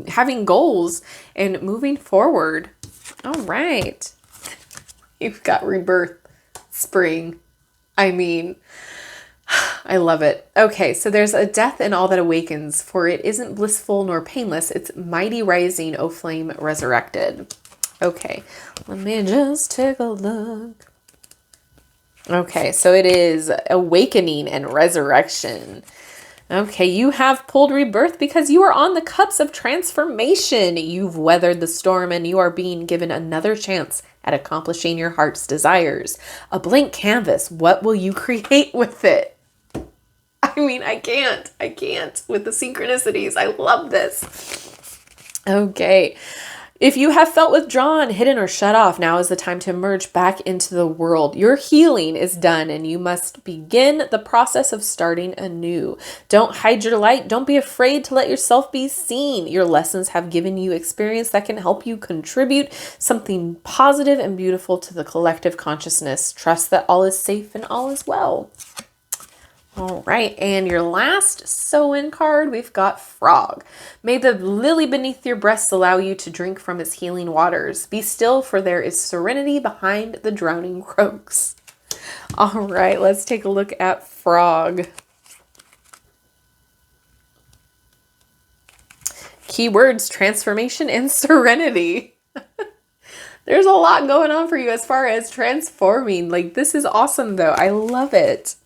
having goals and moving forward. All right. You've got rebirth, spring. I mean, I love it. Okay, so there's a death in all that awakens, for it isn't blissful nor painless. It's mighty rising, O flame resurrected. Okay, let me just take a look. Okay, so it is awakening and resurrection. Okay, you have pulled rebirth because you are on the cups of transformation. You've weathered the storm and you are being given another chance at accomplishing your heart's desires. A blank canvas. What will you create with it? I mean, I can't with the synchronicities. I love this. Okay. If you have felt withdrawn, hidden, or shut off, now is the time to emerge back into the world. Your healing is done and you must begin the process of starting anew. Don't hide your light. Don't be afraid to let yourself be seen. Your lessons have given you experience that can help you contribute something positive and beautiful to the collective consciousness. Trust that all is safe and all is well. All right, and your last sew-in card, we've got Frog. May the lily beneath your breasts allow you to drink from its healing waters. Be still, for there is serenity behind the drowning croaks. All right, let's take a look at Frog. Keywords, transformation and serenity. There's a lot going on for you as far as transforming. Like, this is awesome, though. I love it.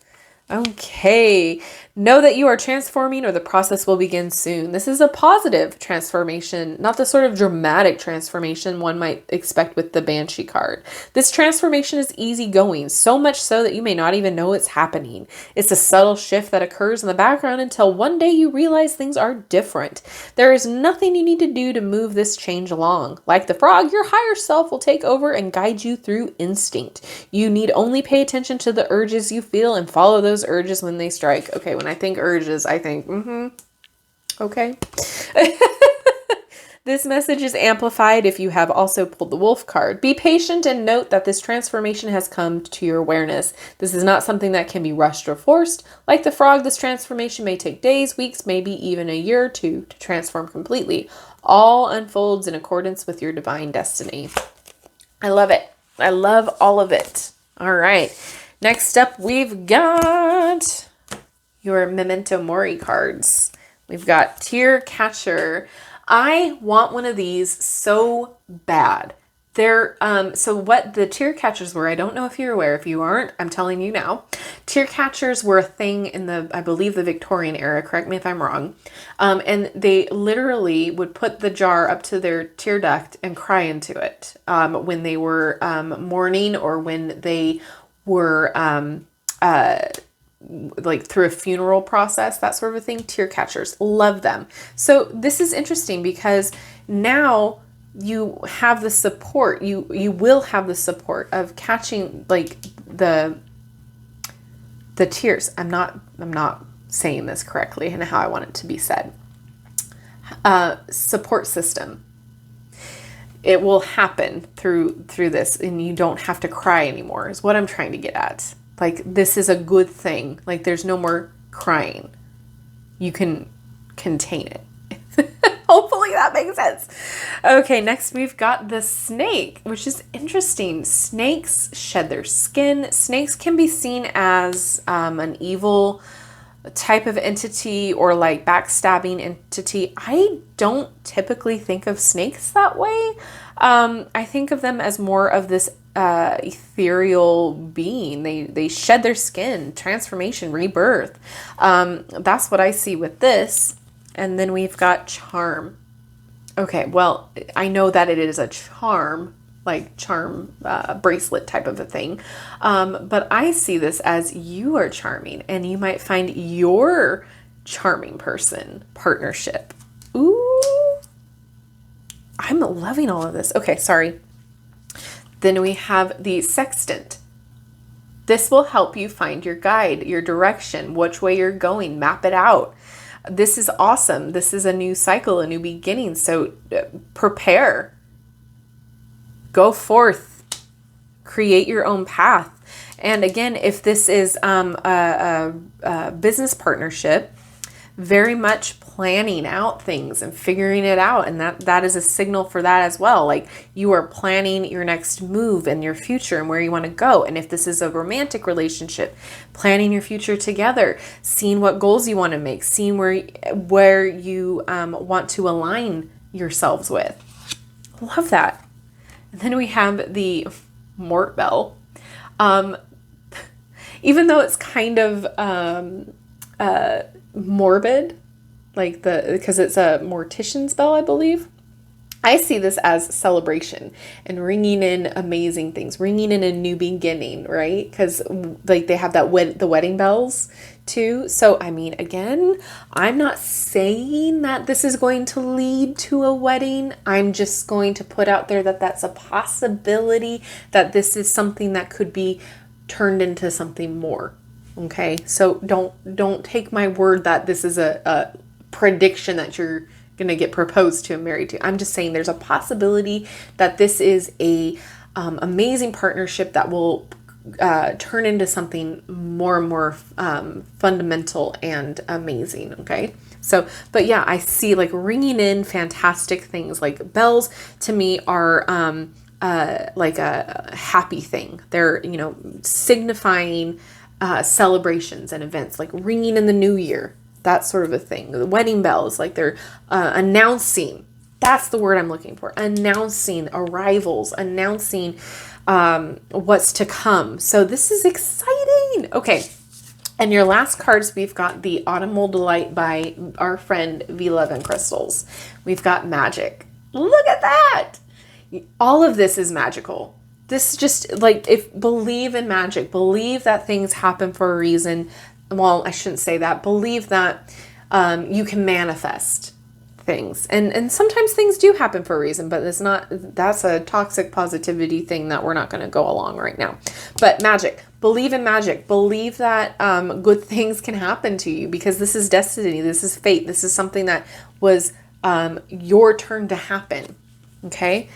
Okay, know that you are transforming or the process will begin soon. This is a positive transformation, not the sort of dramatic transformation one might expect with the Banshee card. This transformation is easygoing, so much so that you may not even know it's happening. It's a subtle shift that occurs in the background until one day you realize things are different. There is nothing you need to do to move this change along. Like the frog, your higher self will take over and guide you through instinct. You need only pay attention to the urges you feel and follow those urges when they strike. Okay, when I think urges, I think, okay. This message is amplified if you have also pulled the wolf card. Be patient and note that this transformation has come to your awareness. This is not something that can be rushed or forced. Like the frog, this transformation may take days, weeks, maybe even a year or two to transform completely. All unfolds in accordance with your divine destiny. I love it. I love all of it. All right. Next up, we've got your Memento Mori cards. We've got Tear Catcher. I want one of these so bad. They're, so what the tear catchers were, I don't know if you're aware. If you aren't, I'm telling you now. Tear catchers were a thing in the, I believe, the Victorian era. Correct me if I'm wrong. And they literally would put the jar up to their tear duct and cry into it when they were mourning or when they were like through a funeral process, that sort of a thing. Tear catchers, love them. So this is interesting because now you have the support, you will have the support of catching like the tears. I'm not saying this correctly and how I want it to be said. Support system. It will happen through this and you don't have to cry anymore is what I'm trying to get at. Like, this is a good thing. Like, there's no more crying. You can contain it. Hopefully that makes sense. Okay, next we've got the snake, which is interesting. Snakes shed their skin. Snakes can be seen as an evil type of entity or like backstabbing entity. I don't typically think of snakes that way. I think of them as more of this ethereal being. They shed their skin, transformation, rebirth. That's what I see with this. And then we've got charm. Okay, well, I know that it is a charm, like charm bracelet type of a thing. But I see this as you are charming and you might find your charming person partnership. Ooh, I'm loving all of this. Okay, sorry. Then we have the sextant. This will help you find your guide, your direction, which way you're going, map it out. This is awesome. This is a new cycle, a new beginning. So prepare, go forth, create your own path. And again, if this is a business partnership, very much planning out things and figuring it out. And that is a signal for that as well. Like you are planning your next move and your future and where you want to go. And if this is a romantic relationship, planning your future together, seeing what goals you want to make, seeing where you want to align yourselves with. Love that. And then we have the Mort Bell. Even though it's kind of morbid, like because it's a mortician's bell, I believe. I see this as celebration and ringing in amazing things, ringing in a new beginning, right? Because like they have the wedding bells too. So, I mean, again, I'm not saying that this is going to lead to a wedding. I'm just going to put out there that that's a possibility, that this is something that could be turned into something more. Okay, so don't take my word that this is a prediction that you're going to get proposed to and married to. I'm just saying there's a possibility that this is a amazing partnership that will turn into something more and more fundamental and amazing. Okay, so, but yeah, I see like ringing in fantastic things. Like bells to me are like a happy thing. They're, signifying celebrations and events, like ringing in the new year, that sort of a thing. The wedding bells, like they're announcing, that's the word I'm looking for, announcing arrivals, announcing what's to come. So this is exciting. Okay, and your last cards, we've got the Autumnal Delight by our friend V Love and Crystals. We've got magic. Look at that. All of this is magical. This is just like, believe in magic, believe that things happen for a reason. Well, I shouldn't say that. Believe that you can manifest things. And sometimes things do happen for a reason, but that's a toxic positivity thing that we're not going to go along right now. But magic, believe in magic, believe that good things can happen to you, because this is destiny. This is fate. This is something that was your turn to happen. Okay.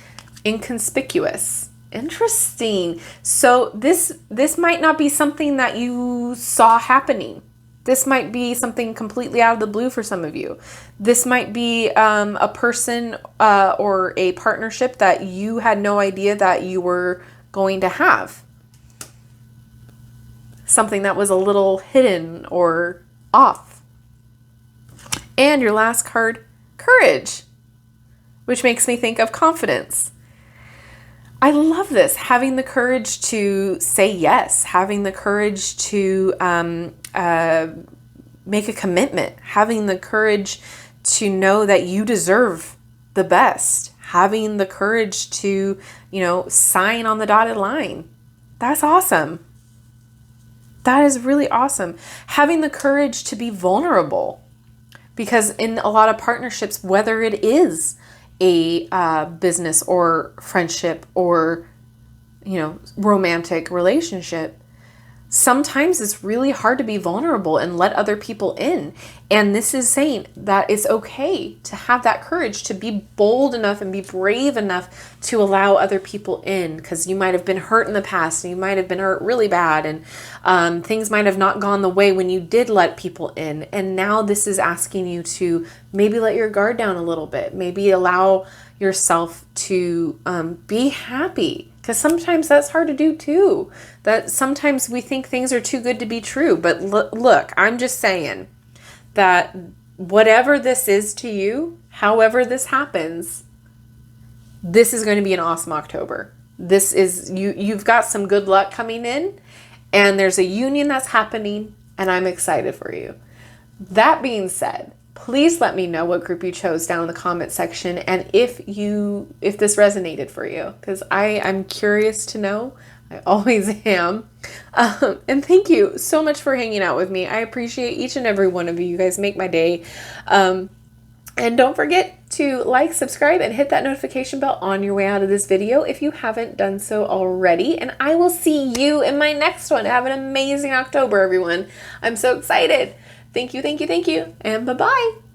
Inconspicuous. Interesting. So this might not be something that you saw happening. This might be something completely out of the blue for some of you. This might be a person or a partnership that you had no idea that you were going to have. Something that was a little hidden or off. And your last card, courage, which makes me think of confidence. I love this, having the courage to say yes, having the courage to make a commitment, having the courage to know that you deserve the best, having the courage to, sign on the dotted line. That's awesome. That is really awesome. Having the courage to be vulnerable, because in a lot of partnerships, whether it is a business or friendship or, romantic relationship, sometimes it's really hard to be vulnerable and let other people in. And this is saying that it's okay to have that courage, to be bold enough and be brave enough to allow other people in, because you might have been hurt in the past and you might have been hurt really bad, and things might have not gone the way when you did let people in. And now this is asking you to maybe let your guard down a little bit, maybe allow yourself to be happy. Because sometimes that's hard to do too. That sometimes we think things are too good to be true. But look, I'm just saying that whatever this is to you, however this happens, this is going to be an awesome October. This is, you've got some good luck coming in, and there's a union that's happening, and I'm excited for you. That being said, please let me know what group you chose down in the comment section, and if this resonated for you, because I'm curious to know. I always am. And thank you so much for hanging out with me. I appreciate each and every one of you. You guys make my day. And don't forget to like, subscribe, and hit that notification bell on your way out of this video if you haven't done so already. And I will see you in my next one. Have an amazing October, everyone. I'm so excited. Thank you, and bye-bye.